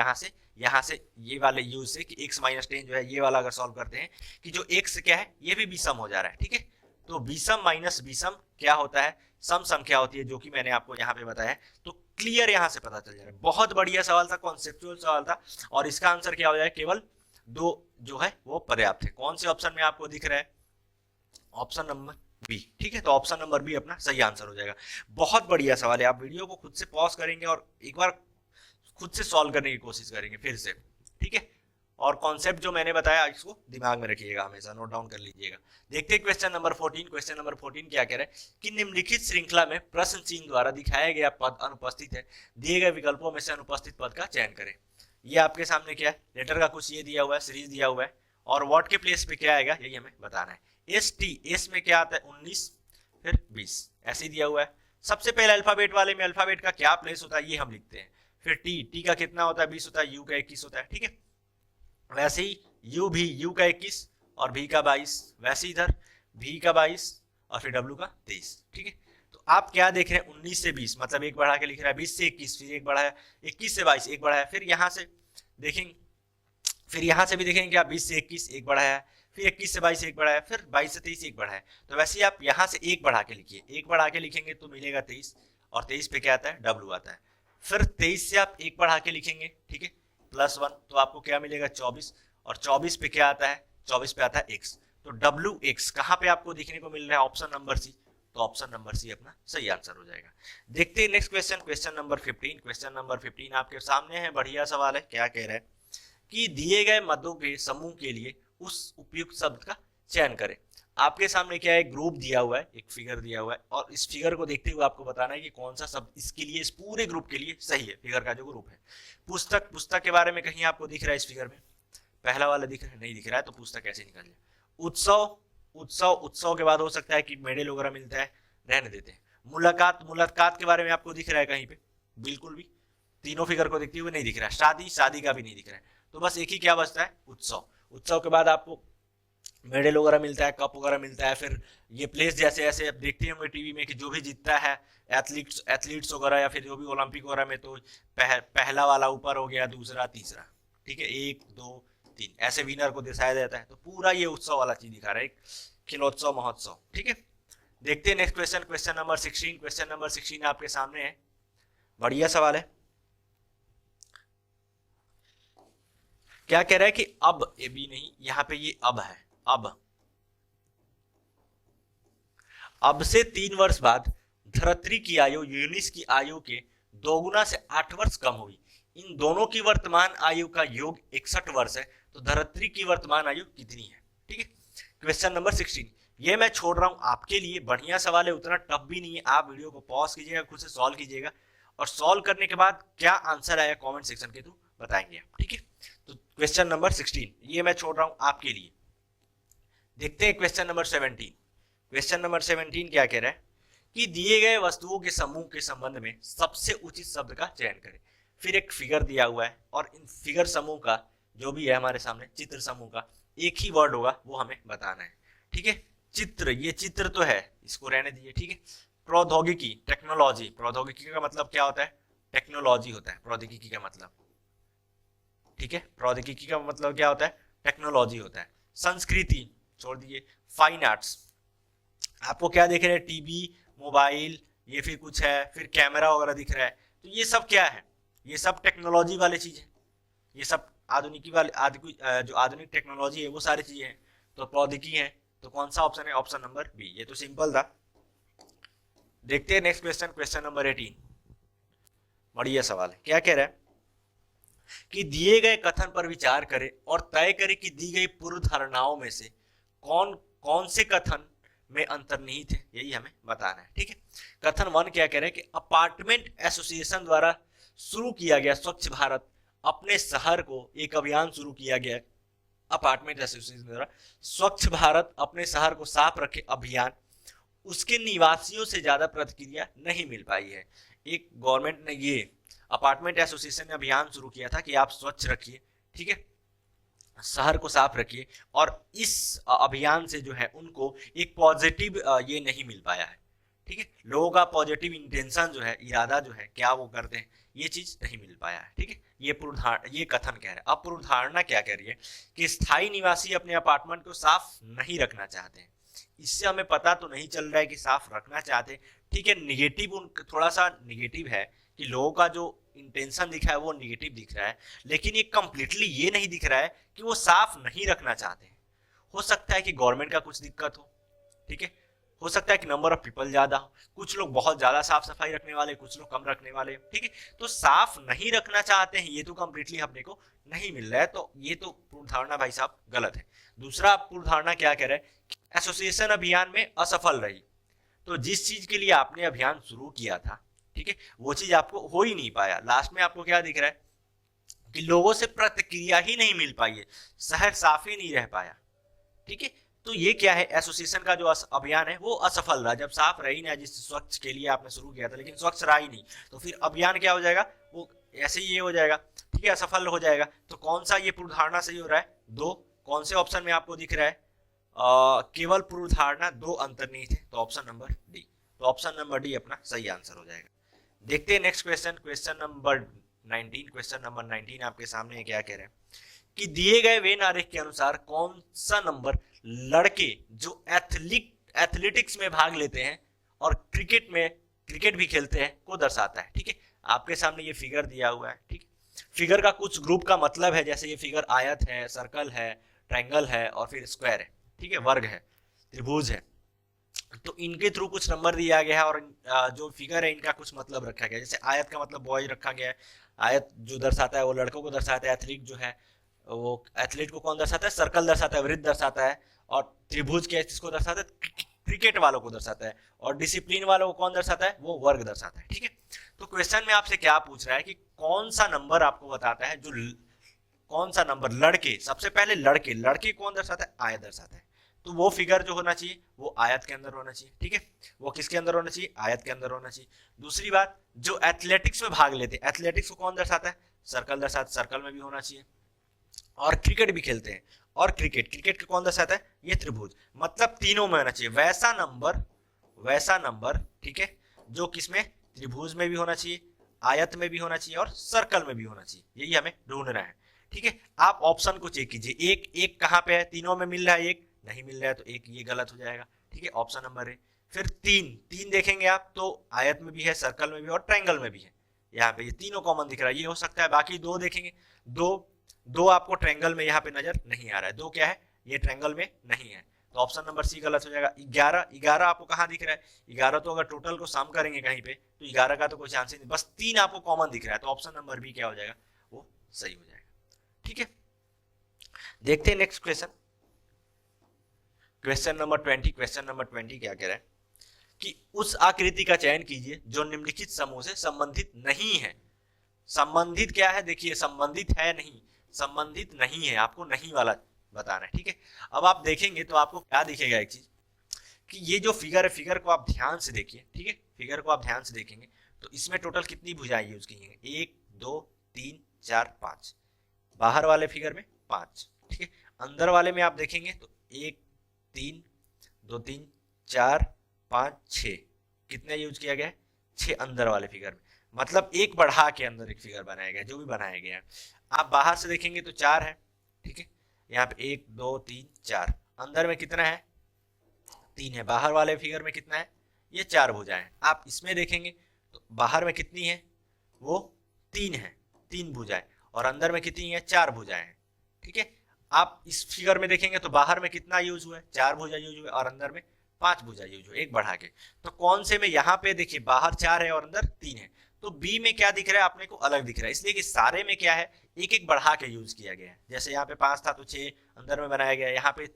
S1: यहाँ से ये वाले यूज से कि x माइनस 10 जो है, ये वाला अगर सॉल्व करते हैं कि जो x क्या है, ये भी विषम हो जा रहा है। ठीक है, तो विषम माइनस विषम क्या होता है, सम संख्या होती है, जो कि मैंने आपको यहाँ पे बताया है। तो क्लियर यहाँ से पता चल जा रहा है। बहुत बढ़िया सवाल था, कॉन्सेप्चुअल सवाल था, और इसका आंसर क्या हो जाए, केवल 2 जो है वो पर्याप्त है। कौन से ऑप्शन में आपको दिख रहा है, ऑप्शन नंबर बी। ठीक है, तो ऑप्शन नंबर बी अपना सही आंसर हो जाएगा। बहुत बढ़िया सवाल है, आप वीडियो को खुद से पॉज करेंगे और एक बार खुद से सॉल्व करने की कोशिश करेंगे फिर से। ठीक है, और कॉन्सेप्ट जो मैंने बताया इसको दिमाग में रखिएगा, हमेशा नोट डाउन कर लीजिएगा। देखते हैं क्वेश्चन नंबर 14। क्वेश्चन नंबर 14 क्या कह रहा है कि निम्नलिखित श्रृंखला में प्रश्न चिन्ह द्वारा दिखाया गया पद अनुपस्थित है, दिए गए विकल्पों में से अनुपस्थित पद का चयन करें। ये आपके सामने क्या है, लेटर का कुछ ये दिया हुआ है, सीरीज दिया हुआ है, और व्हाट के प्लेस पे क्या आएगा यही हमें बताना है। एस में क्या आता है, 19 फिर 20 ऐसे ही दिया हुआ है। सबसे पहले अल्फाबेट वाले में अल्फाबेट का क्या प्लेस होता है ये हम लिखते हैं, फिर टी का कितना होता है, 20 होता है, यू का 21 होता है। ठीक है, वैसे ही यू का 21 और भी का 22, वैसे इधर भी का 22 और फिर डब्ल्यू का 23। ठीक है, तो आप क्या देख रहे हैं, 19 से 20 मतलब एक बढ़ा के लिख रहा है, 20 से 21 फिर एक बढ़ाया, 21 से 22 एक बढ़ाया, फिर यहाँ से देखेंगे, फिर यहाँ से भी देखेंगे क्या, 20 से 21 एक बढ़ाया, फिर 21 से 22 एक बढ़ाया, फिर 22 से 23 एक बढ़ाया। तो वैसे ही आप यहाँ से एक बढ़ा के लिखिए, एक बढ़ा के लिखेंगे तो मिलेगा 23, और 23 पे क्या आता है, डब्ल्यू आता है। फिर 23 से आप एक बढ़ा के लिखेंगे, ठीक है, +1 तो आपको क्या मिलेगा, 24, और 24 पे क्या आता है, 24 पे आता है x। तो डब्ल्यू एक्स कहाँ पे आपको देखने को मिल रहा है, ऑप्शन नंबर सी। तो ऑप्शन नंबर सी अपना सही आंसर हो जाएगा। देखते हैं next question, question number 15। Question number 15 आपके सामने है, बढ़िया सवाल है। क्या कह रहा है कि दिए गए मदों के समूह के लिए उस उपयुक्त शब्द का चयन करें। आपके सामने क्या है, ग्रुप दिया हुआ है, एक फिगर दिया हुआ है, और इस फिगर को देखते हुए आपको बताना है कि कौन सा शब्द इसके लिए, इस पूरे ग्रुप के लिए सही है। फिगर का जो ग्रुप है, पुस्तक के बारे में कहीं आपको दिख रहा है, इस फिगर में पहला वाला दिख रहा है, नहीं दिख रहा है, तो पुस्तक कैसे निकल जाए। उत्सव के बाद हो सकता है कि मेडल वगैरह मिलता है, रहने देते हैं। मुलाकात के बारे में आपको दिख रहा है कहीं पे, बिल्कुल भी तीनों फिगर को देखते हुए नहीं दिख रहा है। शादी का भी नहीं दिख रहा है, तो बस एक ही क्या बचता है, उत्सव के बाद आपको मेडल वगैरह मिलता है, कप वगैरह मिलता है। फिर ये प्लेस जैसे ऐसे आप देखते होंगे टीवी में कि जो भी जीतता है एथलीट्स वगैरह या फिर जो भी ओलंपिक वगैरह में, तो पहला वाला ऊपर हो गया, दूसरा तीसरा, ठीक है, एक दो तीन, ऐसे विनर को दर्शाया जाता है। तो पूरा ये उत्सव वाला चीज दिखा रहा है, एक खिलोत्सव महोत्सव, ठीक है। देखते हैं next question, question number 16। Question number 16 आपके सामने है, बढ़िया सवाल है। क्या कह रहा है कि अब, ए बी नहीं, यहां पे ये अब है, अब से 3 वर्ष बाद धरित्री की आयु यूनिस की आयु के 2 गुना से 8 वर्ष कम हुई। इन दोनों की वर्तमान आयु का योग 61 वर्ष है, तो धरित्री की वर्तमान आयु कितनी है, ठीक है। क्वेश्चन नंबर 16 ये मैं छोड़ रहा हूं आपके लिए, बढ़िया सवाल है, उतना टफ भी नहीं है। आप वीडियो को पॉज कीजिएगा, खुद से सॉल्व कीजिएगा, और सॉल्व करने के बाद क्या आंसर आया कमेंट सेक्शन के थ्रू बताएंगे आप, ठीक है। तो क्वेश्चन नंबर 16 ये मैं छोड़ रहा हूं आपके लिए। देखते हैं क्वेश्चन नंबर 17। क्वेश्चन नंबर 17 क्या कह रहा है कि दिए गए वस्तुओं के समूह के संबंध में सबसे उचित शब्द का चयन करें। फिर एक फिगर दिया हुआ है, और इन फिगर समूह का जो भी है हमारे सामने चित्र समूह का एक ही वर्ड होगा, वो हमें बताना है, ठीक है। चित्र, ये चित्र तो है, इसको रहने दीजिए, ठीक है। प्रौद्योगिकी, टेक्नोलॉजी, प्रौद्योगिकी का मतलब क्या होता है, टेक्नोलॉजी होता है प्रौद्योगिकी का मतलब, ठीक है। प्रौद्योगिकी का मतलब क्या होता है, टेक्नोलॉजी होता है। संस्कृति छोड़ दीजिए, फाइन आर्ट्स, आपको क्या दिख रहा है, टीवी, मोबाइल, ये फिर कुछ है, फिर कैमरा वगैरह दिख रहा है, तो ये सब क्या है, ये सब टेक्नोलॉजी वाले चीज है, ये सब आधुनिकी वाले जो आधुनिक टेक्नोलॉजी है वो सारी चीजें हैं, तो प्रौद्योगिकी है। तो कौन सा ऑप्शन है, ऑप्शन नंबर बी, ये तो सिंपल था। देखते हैं नेक्स्ट क्वेश्चन, क्वेश्चन नंबर 18, बढ़िया सवाल है। क्या कह रहा है कि दिए गए कथन पर विचार करें और तय करें कि दी गई पूर्व धारणाओं में से कौन कौन से कथन में अंतर्निहित है, यही हमें बताना है, ठीक है। कथन 1 क्या कह रहे हैं कि अपार्टमेंट एसोसिएशन द्वारा शुरू किया गया स्वच्छ भारत अपने शहर को, एक अभियान शुरू किया गया अपार्टमेंट एसोसिएशन द्वारा स्वच्छ भारत अपने शहर को साफ रखे अभियान, उसके निवासियों से ज्यादा प्रतिक्रिया नहीं मिल पाई है। एक गवर्नमेंट ने ये अपार्टमेंट एसोसिएशन ने अभियान शुरू किया था कि आप स्वच्छ रखिए, ठीक है, शहर को साफ रखिए, और इस अभियान से जो है उनको एक पॉजिटिव ये नहीं मिल पाया है, ठीक है। लोगों का पॉजिटिव इंटेंशन जो है, इरादा जो है, क्या वो करते हैं, ये चीज नहीं मिल पाया है, ठीक है। ये कथन कह रहे हैं। अब पूर्व धारणा क्या कह रही है कि स्थायी निवासी अपने अपार्टमेंट को साफ नहीं रखना चाहते हैं। इससे हमें पता तो नहीं चल रहा है कि साफ रखना चाहते, ठीक है। निगेटिव, थोड़ा सा निगेटिव है कि लोगों का जो इंटेंशन दिखा है वो निगेटिव दिख रहा है, लेकिन ये कंप्लीटली ये नहीं दिख रहा है कि वो साफ नहीं रखना चाहते हैं। हो सकता है कि गवर्नमेंट का कुछ दिक्कत हो, ठीक है, हो सकता है कि नंबर ऑफ पीपल ज्यादा हो, कुछ लोग बहुत ज्यादा साफ सफाई रखने वाले, कुछ लोग कम रखने वाले, ठीक है। तो साफ नहीं रखना चाहते हैं, ये तो कंप्लीटली अपने को नहीं मिल रहा है, तो ये तो पूर्व धारणा भाई साहब गलत है। दूसरा पूर्व धारणा क्या कह रहा है, एसोसिएशन अभियान में असफल रही, तो जिस चीज के लिए आपने अभियान शुरू किया था, ठीक है, वो चीज आपको हो ही नहीं पाया। लास्ट में आपको क्या दिख रहा है कि लोगों से प्रतिक्रिया ही नहीं मिल पाई है, शहर साफ ही नहीं रह पाया, ठीक है। तो ये क्या है, एसोसिएशन का जो अभियान है वो असफल रहा, जब साफ रही ना, जिस स्वच्छ के लिए आपने शुरू किया था, लेकिन स्वच्छ रहा ही नहीं, तो फिर अभियान क्या हो जाएगा, वो ऐसे ही ये हो जाएगा, ठीक है, असफल हो जाएगा। तो कौन सा ये पूर्व धारणा सही हो रहा है, 2, कौन से ऑप्शन में आपको दिख रहा है, केवल पूर्व धारणा 2 अंतर्निहित है, तो ऑप्शन नंबर डी, तो ऑप्शन नंबर डी अपना सही आंसर हो जाएगा। देखते हैं next question, question number 19। Question number 19 आपके सामने क्या कह रहे हैं कि दिए गए वेन आरेख के अनुसार कौन सा नंबर लड़के जो एथलेटिक्स में भाग लेते हैं और क्रिकेट भी खेलते हैं को दर्शाता है, ठीक है। आपके सामने ये फिगर दिया हुआ है, ठीक है। फिगर का कुछ ग्रुप का मतलब है, जैसे ये फिगर आयत है, सर्कल है, ट्रायंगल है, और फिर स्क्वायर है, ठीक है, वर्ग है, त्रिभुज है, तो इनके थ्रू कुछ नंबर दिया गया है, और जो फिगर है इनका कुछ मतलब रखा गया है। जैसे आयत का मतलब बॉय रखा गया है, आयत जो दर्शाता है वो लड़कों को दर्शाता है, एथलीट जो है वो एथलीट को कौन दर्शाता है, सर्कल दर्शाता है, वृत्त दर्शाता है, और त्रिभुज क्या किसको दर्शाता है, क्रिकेट वालों को दर्शाता है, और डिसिप्लिन वालों को कौन दर्शाता है, वो वर्ग दर्शाता है, ठीक है। तो क्वेश्चन में आपसे क्या पूछ रहा है कि कौन सा नंबर आपको बताता है, जो कौन सा नंबर लड़के, सबसे पहले लड़के कौन दर्शाता है, आयत दर्शाता है, तो वो फिगर जो होना चाहिए वो आयत के अंदर होना चाहिए, ठीक है, वो किसके अंदर होना चाहिए, आयत के अंदर होना चाहिए। दूसरी बात, जो एथलेटिक्स में भाग लेते हैं, एथलेटिक्स को कौन दर्शाता है, सर्कल दर्शाता है, सर्कल में भी होना चाहिए, और क्रिकेट भी खेलते हैं, और क्रिकेट, क्रिकेट का कौन दर्शाता है, ये त्रिभुज, मतलब तीनों में होना चाहिए वैसा नंबर, ठीक है, जो किसमें, त्रिभुज में भी होना चाहिए, आयत में भी होना चाहिए और सर्कल में भी होना चाहिए, यही हमें ढूंढना है, ठीक है। आप ऑप्शन को चेक कीजिए, एक एक कहाँ पे है, तीनों में मिल रहा है, एक नहीं मिल रहा है तो एक ये गलत हो जाएगा, ठीक है, ऑप्शन नंबर ए। फिर तीन देखेंगे आप तो आयत में भी है, सर्कल में भी और ट्रायंगल में भी है, यहाँ पे ये तीनों कॉमन दिख रहा है, ये हो सकता है। बाकी दो देखेंगे, दो आपको ट्रायंगल में यहाँ पे नजर नहीं आ रहा है, दो क्या है, ये ट्रायंगल में नहीं है, तो ऑप्शन नंबर सी गलत हो जाएगा। 11 आपको कहाँ दिख रहा है, 11 तो अगर टोटल को सम करेंगे कहीं पे तो 11 का तो कोई चांस ही नहीं, बस 3 आपको कॉमन दिख रहा है, तो ऑप्शन नंबर बी क्या हो जाएगा, वो सही हो जाएगा, ठीक है। देखते हैं next question, question number 20। Question number 20 क्या कह रहा है कि उस आकृति का चयन कीजिए जो निम्नलिखित समूह से संबंधित नहीं है। संबंधित क्या है, देखिए संबंधित है नहीं, संबंधित नहीं है, आपको नहीं वाला बताना है, ठीक है। अब आप देखेंगे तो आपको क्या दिखेगा, एक चीज कि ये जो फिगर है, फिगर को आप ध्यान से देखिए, ठीक है, फिगर को आप ध्यान से देखेंगे तो इसमें टोटल कितनी भुजाएं यूज की हैं, 1 2 3 4 5, बाहर वाले फिगर में 5, ठीक है। अंदर वाले में आप देखेंगे तो 1 3 2 3 4 5 6, कितने यूज किया गया है, 6 अंदर वाले फिगर में, मतलब एक बढ़ा के अंदर एक फिगर बनाया गया, जो भी बनाया गया है। आप बाहर से देखेंगे तो 4 है, ठीक है, यहाँ पे 1 2 3 4, अंदर में कितना है, 3 है, बाहर वाले फिगर में कितना है, ये 4 भुजाएं हैं। आप इसमें देखेंगे तो बाहर में कितनी है, वो 3 है, 3 भुजाएं, और अंदर में कितनी है, 4 भुजाएं हैं, ठीक है। आप इस फिगर में देखेंगे तो बाहर में कितना यूज हुआ है, 4 भुजा यूज हुआ, और अंदर में 5 भुजा यूज हुआ, एक बढ़ा के। तो कौन से में, यहाँ पे देखिए बाहर 4 है और अंदर 3 है, तो बी में क्या दिख रहा है, अपने को अलग दिख रहा है, इसलिए कि सारे में क्या है, एक एक बढ़ा के यूज किया गया है। जैसे यहाँ पे 5 था तो 6 अंदर में बनाया गया, यहाँ पे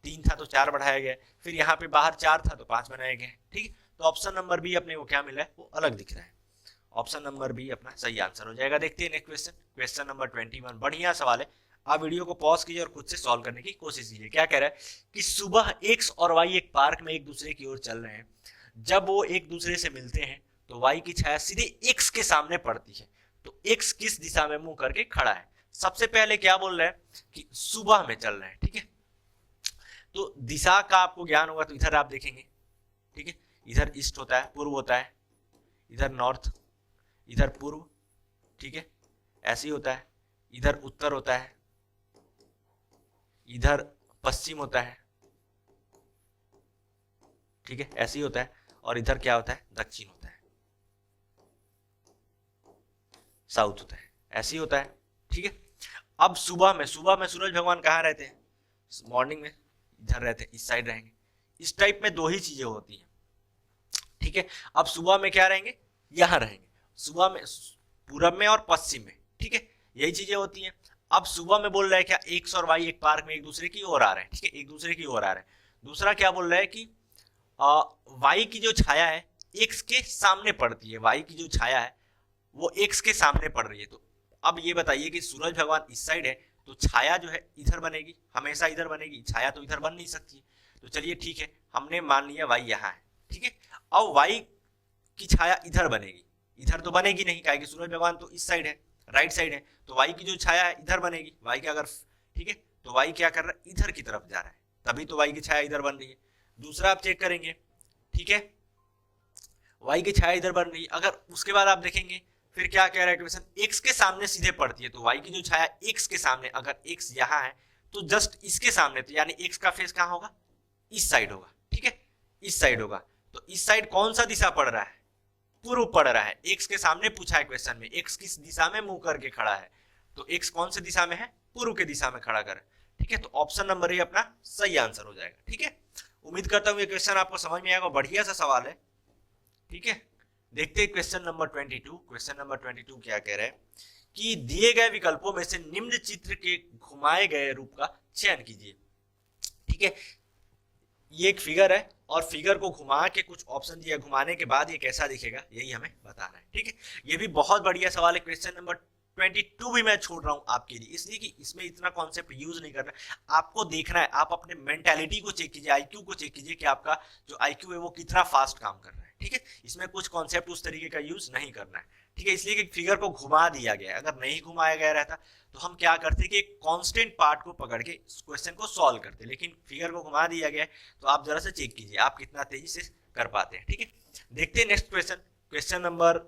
S1: 3 था तो 4 बढ़ाया गया, फिर यहाँ पे बाहर 4 था तो 5 बनाया गया, ठीक है। तो ऑप्शन नंबर बी अपने को क्या मिला है, वो अलग दिख रहा है, ऑप्शन नंबर बी अपना सही आंसर हो जाएगा। देखते हैं नेक्स्ट क्वेश्चन, क्वेश्चन नंबर 21। बढ़िया सवाल है, आप वीडियो को पॉज कीजिए और खुद से सॉल्व करने की कोशिश कीजिए। क्या कह रहा है कि सुबह एक्स और वाई एक पार्क में एक दूसरे की ओर चल रहे हैं, जब वो एक दूसरे से मिलते हैं तो वाई की छाया सीधे एक्स के सामने पड़ती है, तो एक्स किस दिशा में मुंह करके खड़ा है। सबसे पहले क्या बोल रहा है कि सुबह में चल रहे हैं, ठीक है, तो दिशा का आपको ज्ञान होगा, तो इधर आप देखेंगे, ठीक है, इधर ईस्ट होता है, पूर्व होता है, इधर नॉर्थ, इधर पूर्व, ठीक है, ऐसे ही होता है, इधर उत्तर होता है, इधर पश्चिम होता है, ठीक है, ऐसे ही होता है, और इधर क्या होता है, दक्षिण होता है, साउथ होता है, ऐसे ही होता है, ठीक है। अब सुबह में सूरज भगवान कहाँ रहते हैं, मॉर्निंग में इधर रहते हैं, इस साइड रहेंगे, इस टाइप में दो ही चीजें होती हैं, ठीक है। अब सुबह में क्या रहेंगे, यहां रहेंगे, सुबह में पूरब में और पश्चिम में, ठीक है, यही चीजें होती हैं। अब सुबह में बोल रहा है क्या, एक्स और वाई एक पार्क में एक दूसरे की ओर आ रहे हैं, ठीक है, एक दूसरे की ओर आ रहे हैं। दूसरा क्या बोल रहा है कि वाई की जो छाया है एक्स के सामने पड़ती है, वाई की जो छाया है वो एक्स के सामने पड़ रही है। तो अब ये बताइए कि सूरज भगवान इस साइड है तो छाया जो है इधर बनेगी, हमेशा इधर बनेगी, छाया तो इधर बन नहीं सकती है। तो चलिए ठीक है, हमने मान लिया वाई यहाँ है, ठीक है। अब वाई की छाया इधर बनेगी, इधर तो बनेगी नहीं, काहे कि सूरज भगवान तो इस साइड है, राइट साइड है, तो वाई की जो छाया है इधर बनेगी, वाई का अगर, ठीक है, तो वाई क्या कर रहा है, इधर की तरफ जा रहा है, तभी तो वाई की छाया इधर बन रही है। दूसरा आप चेक करेंगे, ठीक है, वाई की छाया इधर बन रही है, अगर उसके बाद आप देखेंगे फिर क्या कह रहा है क्वेश्चन, एक्स के सामने सीधे पड़ती है, तो वाई की जो छाया एक्स के सामने, अगर एक्स यहाँ है तो जस्ट इसके सामने, तो यानी एक्स का फेस कहाँ होगा, इस साइड होगा, ठीक है, इस साइड होगा। तो इस साइड कौन सा दिशा पड़ रहा है, पूर्व पड़ रहा है, एक्स के सामने पूछा है क्वेश्चन में, एक्स किस दिशा में मुंह करके खड़ा है, तो एक्स कौन सी दिशा में है, पूर्व के दिशा में खड़ा कर, ठीक है। तो ऑप्शन नंबर ए अपना सही आंसर हो जाएगा, ठीक है। उम्मीद करता हूँ ये क्वेश्चन आपको समझ में आएगा, बढ़िया सा सवाल है, ठीक है। देखते हैं क्वेश्चन नंबर 22। क्वेश्चन नंबर 22 क्या कह रहा है कि दिए गए विकल्पों में से निम्न चित्र के घुमाए गए रूप का चयन कीजिए, ठीक है। ये एक फिगर है और फिगर को घुमा के कुछ ऑप्शन दिया, घुमाने के बाद ये कैसा दिखेगा यही हमें बताना है, ठीक है। ये भी बहुत बढ़िया सवाल है। क्वेश्चन नंबर 22 भी मैं छोड़ रहा हूं आपके लिए, इसलिए कि इसमें इतना कॉन्सेप्ट यूज नहीं करना है, आपको देखना है, आप अपने मेंटालिटी को चेक कीजिए, आईक्यू को चेक कीजिए कि आपका जो आईक्यू है वो कितना फास्ट काम कर रहा है, ठीक है। इसमें कुछ कॉन्सेप्ट उस तरीके का यूज नहीं करना है, ठीक है, इसलिए कि फिगर को घुमा दिया गया। अगर नहीं घुमाया गया रहता तो हम क्या करते कि कांस्टेंट पार्ट को पकड़ के क्वेश्चन को सॉल्व करते, लेकिन फिगर को घुमा दिया गया है। तो आप जरा सा चेक कीजिए आप कितना तेजी से कर पाते हैं। ठीक है, देखते हैं next question, question number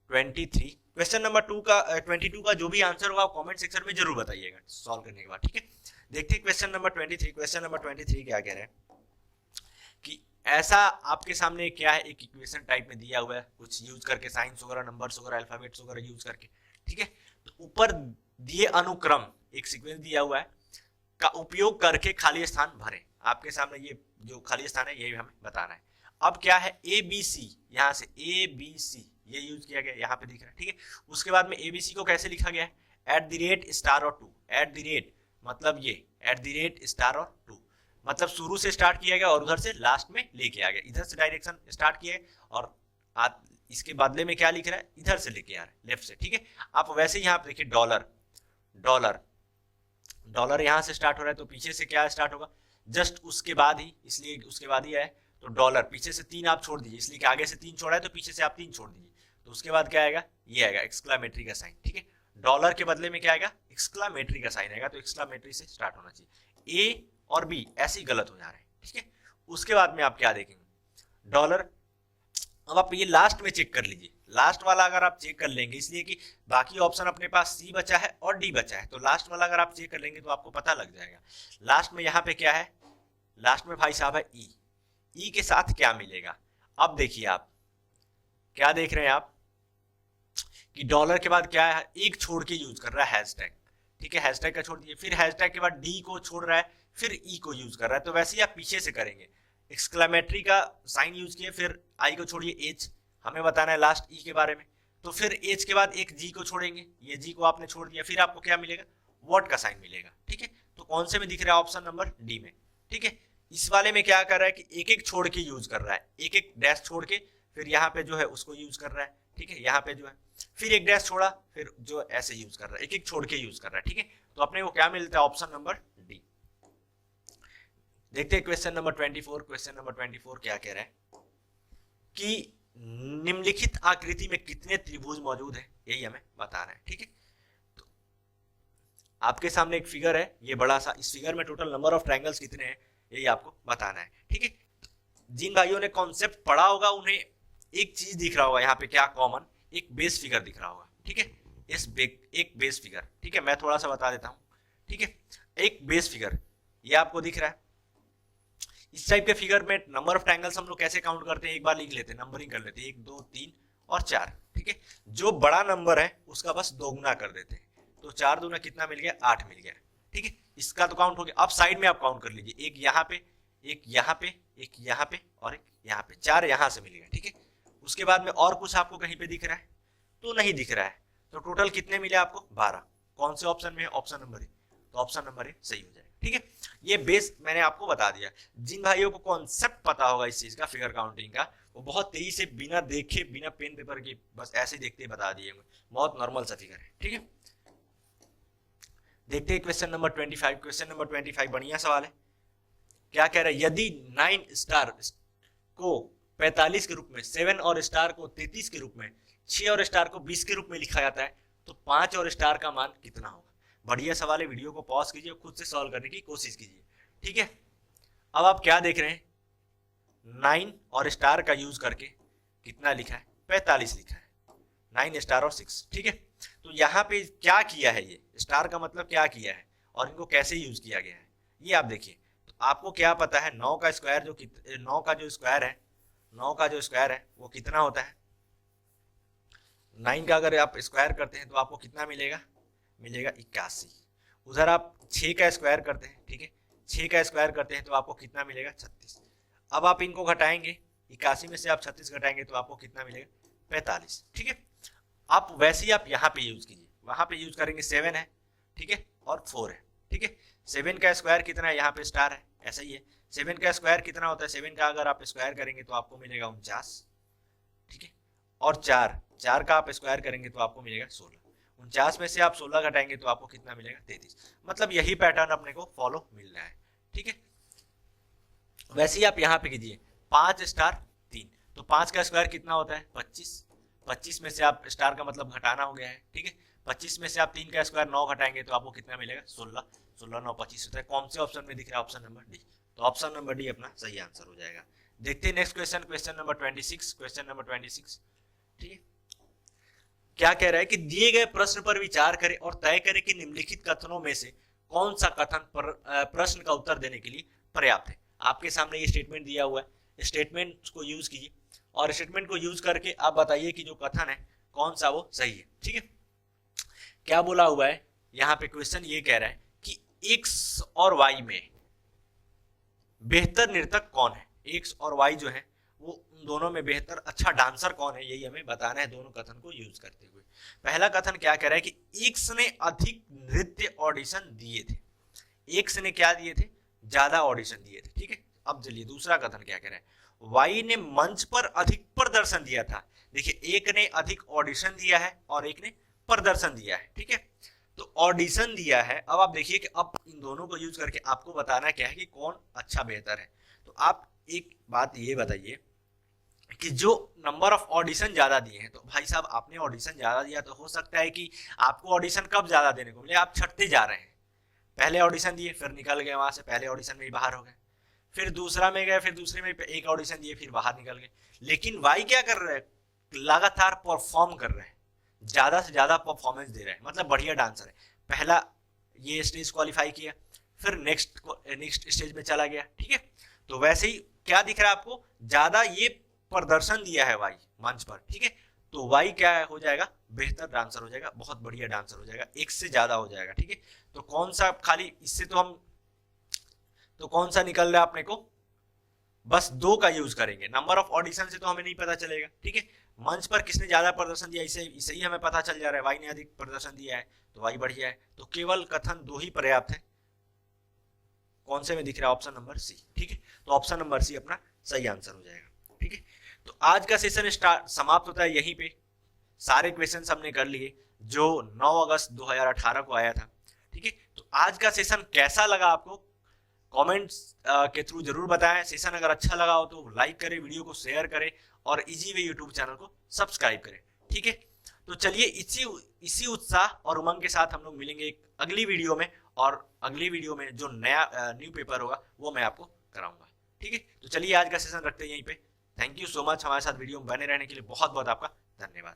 S1: 23। Question number 22 का जो भी आंसर होगा कमेंट सेक्शन में जरूर बताइएगा सॉल्व करने के बाद। ठीक है, देखते हैं क्वेश्चन नंबर 23। क्वेश्चन नंबर 23 क्या कह रहे हैं कि ऐसा आपके सामने क्या है, एक इक्वेशन टाइप में दिया हुआ है, कुछ यूज करके साइंस वगैरह, नंबर्स वगैरह, अल्फाबेट्स वगैरह यूज करके। ठीक है, तो ऊपर दिए अनुक्रम एक सीक्वेंस दिया हुआ है का उपयोग करके खाली स्थान भरें। आपके सामने ये जो खाली स्थान है ये हमें बताना है। अब क्या है, ए बी सी, यहाँ से ए बी सी ये यूज किया गया, यहाँ पे दिख रहा है। ठीक है, उसके बाद में एबीसी को कैसे लिखा गया है, @ और 2, मतलब ये @ और 2, मतलब शुरू से स्टार्ट किया गया और उधर से लास्ट में लेके आ गया। इधर से डायरेक्शन स्टार्ट किया और इसके बदले में क्या लिख रहा है, इधर से लेके आ रहा है, लेफ्ट से। ठीक है, आप वैसे यहाँ पे देखिए डॉलर यहाँ से स्टार्ट हो रहा है, तो पीछे से क्या स्टार्ट होगा, जस्ट उसके बाद ही, इसलिए उसके बाद ही है। तो डॉलर पीछे से 3 आप छोड़ दीजिए, इसलिए कि आगे से 3 छोड़ा है तो पीछे से आप 3 छोड़ दीजिए, तो उसके बाद क्या आएगा, ये आएगा एक्सक्लामेटरी का साइन। ठीक है, डॉलर के बदले में क्या आएगा, एक्सक्लामेटरी का साइन आएगा, तो एक्सक्लामेटरी से स्टार्ट होना चाहिए। ए और बी ऐसे ही गलत हो जा रहे हैं। ठीक है, उसके बाद में आप क्या देखेंगे, डॉलर। अब आप ये लास्ट में चेक कर लीजिए, लास्ट वाला अगर आप चेक कर लेंगे, इसलिए कि बाकी ऑप्शन अपने पास सी बचा है और डी बचा है, तो लास्ट वाला अगर आप चेक कर लेंगे तो आपको पता लग जाएगा। लास्ट में यहाँ पे क्या है, लास्ट में भाई साहब है ई के साथ क्या मिलेगा। अब देखिए आप क्या देख रहे हैं आप कि डॉलर के बाद क्या है, एक छोड़ के यूज कर रहा है हैशटैग। ठीक है, हैशटैग का छोड़ दिए, फिर हैशटैग के बाद डी को छोड़ रहा है, फिर ई को यूज कर रहा है। तो वैसे ही आप पीछे से करेंगे, एक्सक्लेमेटरी का साइन यूज किए, फिर आई को छोड़िए, एच हमें बताना है लास्ट ई के बारे में, तो फिर एच के बाद एक जी को छोड़ेंगे, ये जी को आपने छोड़ दिया, फिर आपको क्या मिलेगा, वॉट का साइन मिलेगा। ठीक है, तो कौन से में दिख रहा है, ऑप्शन नंबर डी में। ठीक है, इस वाले में क्या कर रहा है कि एक एक छोड़ के यूज कर रहा है, एक एक डैश छोड़ के, फिर यहाँ पे जो है उसको यूज कर रहा है। ठीक है, यहाँ पे जो है फिर एक डैश छोड़ा, फिर जो ऐसे यूज कर रहा है, एक एक छोड़ के यूज कर रहा है। ठीक है, तो अपने को क्या मिलता है, ऑप्शन नंबर डी। देखते हैं क्वेश्चन नंबर 24। क्वेश्चन नंबर 24 क्या कह रहा है कि निम्नलिखित आकृति में कितने त्रिभुज मौजूद है, यही हमें बताना है। ठीक है, तो आपके सामने एक फिगर है, ये बड़ा सा, इस फिगर में टोटल नंबर ऑफ ट्रायंगल्स कितने हैं यही आपको बताना है। ठीक है, जिन भाइयों ने कॉन्सेप्ट पढ़ा होगा उन्हें एक चीज दिख रहा होगा, यहाँ पे क्या कॉमन, एक बेस फिगर दिख रहा होगा। ठीक है, एक बेस फिगर। ठीक है, मैं थोड़ा सा बता देता हूँ। ठीक है, एक बेस फिगर ये आपको दिख रहा है। इस टाइप के फिगर में नंबर ऑफ ट्रायंगल्स हम लोग कैसे काउंट करते हैं, एक बार लिख लेते हैं, नंबरिंग कर लेते हैं, 1 2 3 और 4। ठीक है, जो बड़ा नंबर है उसका बस दोगुना कर देते हैं, तो 4 दूना कितना मिल गया, 8 मिल गया। ठीक है, इसका तो काउंट हो गया। अब साइड में आप काउंट कर लीजिए, एक यहाँ पे, एक यहाँ पे, एक यहाँ पे और एक यहाँ पे, 4 यहाँ से मिल गया। ठीक है, उसके बाद में और कुछ आपको कहीं पे दिख रहा है तो नहीं दिख रहा है, तो टोटल कितने मिले आपको, 12। कौन से ऑप्शन में है, ऑप्शन नंबर ए, तो ऑप्शन नंबर ए सही हो जाएगा। ठीक है, ये बेस मैंने आपको बता दिया। जिन भाइयों को कॉन्सेप्ट पता होगा इस चीज का, फिगर काउंटिंग का, वो बहुत तेजी से बिना देखे, बिना पेन पेपर के, बस ऐसे देखते बता दिए, बहुत नॉर्मल सा फिगर है। ठीक है, देखते हैं क्वेश्चन नंबर 25। क्वेश्चन नंबर 25 बढ़िया सवाल है। क्या कह रहा है, यदि 9 स्टार को 45 के रूप में, 7 और स्टार को 33 के रूप में, 6 और स्टार को 20 के रूप में लिखा जाता है, तो 5 और स्टार का मान कितना होगा। बढ़िया सवाल है, वीडियो को पॉज कीजिए, खुद से सॉल्व करने की कोशिश कीजिए। ठीक है, अब आप क्या देख रहे हैं, 9 और स्टार का यूज करके कितना लिखा है, 45 लिखा है, 9 स्टार और 6। ठीक है, तो यहाँ पे क्या किया है, ये स्टार का मतलब क्या किया है और इनको कैसे यूज किया गया है, ये आप देखिए। तो आपको क्या पता है, 9 का स्क्वायर जो 9 का जो स्क्वायर है, 9 का जो स्क्वायर है वो कितना होता है, 9 का अगर आप स्क्वायर करते हैं तो आपको कितना मिलेगा, मिलेगा 81। उधर आप 6 का स्क्वायर करते हैं, ठीक है, 6 का स्क्वायर करते हैं तो आपको कितना मिलेगा, 36। अब आप इनको घटाएंगे, 81 में से आप 36 घटाएंगे तो आपको कितना मिलेगा, 45। ठीक है, आप वैसे ही आप यहाँ पे यूज कीजिए, वहां पे यूज करेंगे 7 है, ठीक है, और 4 है। ठीक है, 7 का स्क्वायर कितना है, यहाँ पे स्टार है, ऐसा ही है। 7 का स्क्वायर कितना होता है, 7 का अगर आप स्क्वायर करेंगे तो आपको मिलेगा 49। ठीक है, और 4 का आप स्क्वायर करेंगे तो आपको मिलेगा 16। 49 में से आप 16 घटाएंगे तो आपको कितना मिलेगा, 33। मतलब यही पैटर्न अपने को फॉलो मिल रहा है। ठीक है, वैसे ही आप यहाँ पे कीजिए, 5 स्टार 3, तो 5 का स्क्वायर कितना होता है, 25। 25 में से आप स्टार का मतलब घटाना हो गया है, ठीक है। 25 में से आप 3 का स्क्वायर 9 घटाएंगे तो आपको कितना मिलेगा 16, 16 9 25 होता है। कौन से ऑप्शन में दिख रहा है? Option number D. तो ऑप्शन नंबर डी अपना सही आंसर हो जाएगा। देखते हैं next question, question number 26, question number 26, ठीक है। क्या कह रहा है कि दिए गए प्रश्न पर विचार करें और तय करें कि निम्नलिखित कथनों में से कौन सा कथन प्रश्न का उत्तर देने के लिए पर्याप्त है। आपके सामने ये स्टेटमेंट दिया हुआ है, स्टेटमेंट को यूज कीजिए और स्टेटमेंट को यूज करके आप बताइए कि जो कथन है कौन सा वो सही है, ठीक है। क्या बोला हुआ है यहाँ पे? क्वेश्चन ये कह रहा है कि एक्स और वाई में बेहतर नर्तक कौन है। एक्स और वाई जो है वो उन दोनों में बेहतर अच्छा डांसर कौन है, यही हमें बताना है दोनों कथन को यूज करते हुए। पहला कथन क्या कह रहा है कि एक्स ने अधिक नृत्य ऑडिशन दिए थे। एक्स ने क्या दिए थे? ज्यादा ऑडिशन दिए थे, ठीक है। अब चलिए दूसरा कथन क्या कह रहा है? वाई ने मंच पर अधिक प्रदर्शन दिया था। देखिए एक ने अधिक ऑडिशन दिया है और एक ने प्रदर्शन दिया है, ठीक है। तो ऑडिशन दिया है। अब आप देखिए कि अब इन दोनों को यूज करके आपको बताना क्या है कि कौन अच्छा बेहतर है। तो आप एक बात ये बताइए कि जो नंबर ऑफ ऑडिशन ज्यादा दिए हैं, तो भाई साहब आपने ऑडिशन ज्यादा दिया तो हो सकता है कि आपको ऑडिशन कब ज्यादा देने को मिले, आप छटते जा रहे हैं। पहले ऑडिशन दिए फिर निकल गए वहां से, पहले ऑडिशन में ही बाहर हो गए, फिर दूसरा में गए, फिर दूसरे में एक ऑडिशन दिए फिर बाहर निकल गए। लेकिन वाई क्या कर रहे हैं? लगातार परफॉर्म कर रहे हैं, ज्यादा से ज्यादा परफॉर्मेंस दे रहे हैं, मतलब बढ़िया डांसर है। पहला ये स्टेज क्वालिफाई किया, फिर नेक्स्ट स्टेज में चला गया, ठीक है। तो वैसे ही क्या दिख रहा है आपको? ज्यादा ये प्रदर्शन दिया है वाई मंच पर, ठीक है। तो वाई क्या हो जाएगा? बेहतर डांसर हो जाएगा, बहुत बढ़िया डांसर हो जाएगा, एक से ज्यादा हो जाएगा, ठीक है। तो कौन सा खाली इससे तो कौन सा निकल रहा है अपने को? बस दो का यूज करेंगे। नंबर ऑफ ऑडिशन से तो हमें नहीं पता चलेगा, ठीक है। मंच पर किसने ज्यादा प्रदर्शन दिया इसे ही हमें पता चल जा रहा है, वाई ने अधिक प्रदर्शन दिया है तो वाई बढ़िया है। तो केवल कथन दो ही पर्याप्त है। कौन से में दिख रहा है? ऑप्शन नंबर सी, ठीक है। तो ऑप्शन नंबर सी अपना सही आंसर हो जाएगा, ठीक है। तो आज का सेशन समाप्त होता है यहीं पे। सारे क्वेश्चन हमने कर लिए जो 9 अगस्त 2018 को आया था, ठीक है। तो आज का सेशन कैसा लगा आपको? कमेंट्स के थ्रू जरूर बताएं। सेशन अगर अच्छा लगा हो तो लाइक करें, वीडियो को शेयर करें और इजी वे यूट्यूब चैनल को सब्सक्राइब करें, ठीक है। तो चलिए इसी उत्साह और उमंग के साथ हम लोग मिलेंगे एक अगली वीडियो में, और अगली वीडियो में जो नया न्यू पेपर होगा वो मैं आपको कराऊंगा, ठीक है। तो चलिए आज का सेशन रखते हैं यहीं पे। थैंक यू सो मच हमारे साथ वीडियो में बने रहने के लिए। बहुत बहुत आपका धन्यवाद।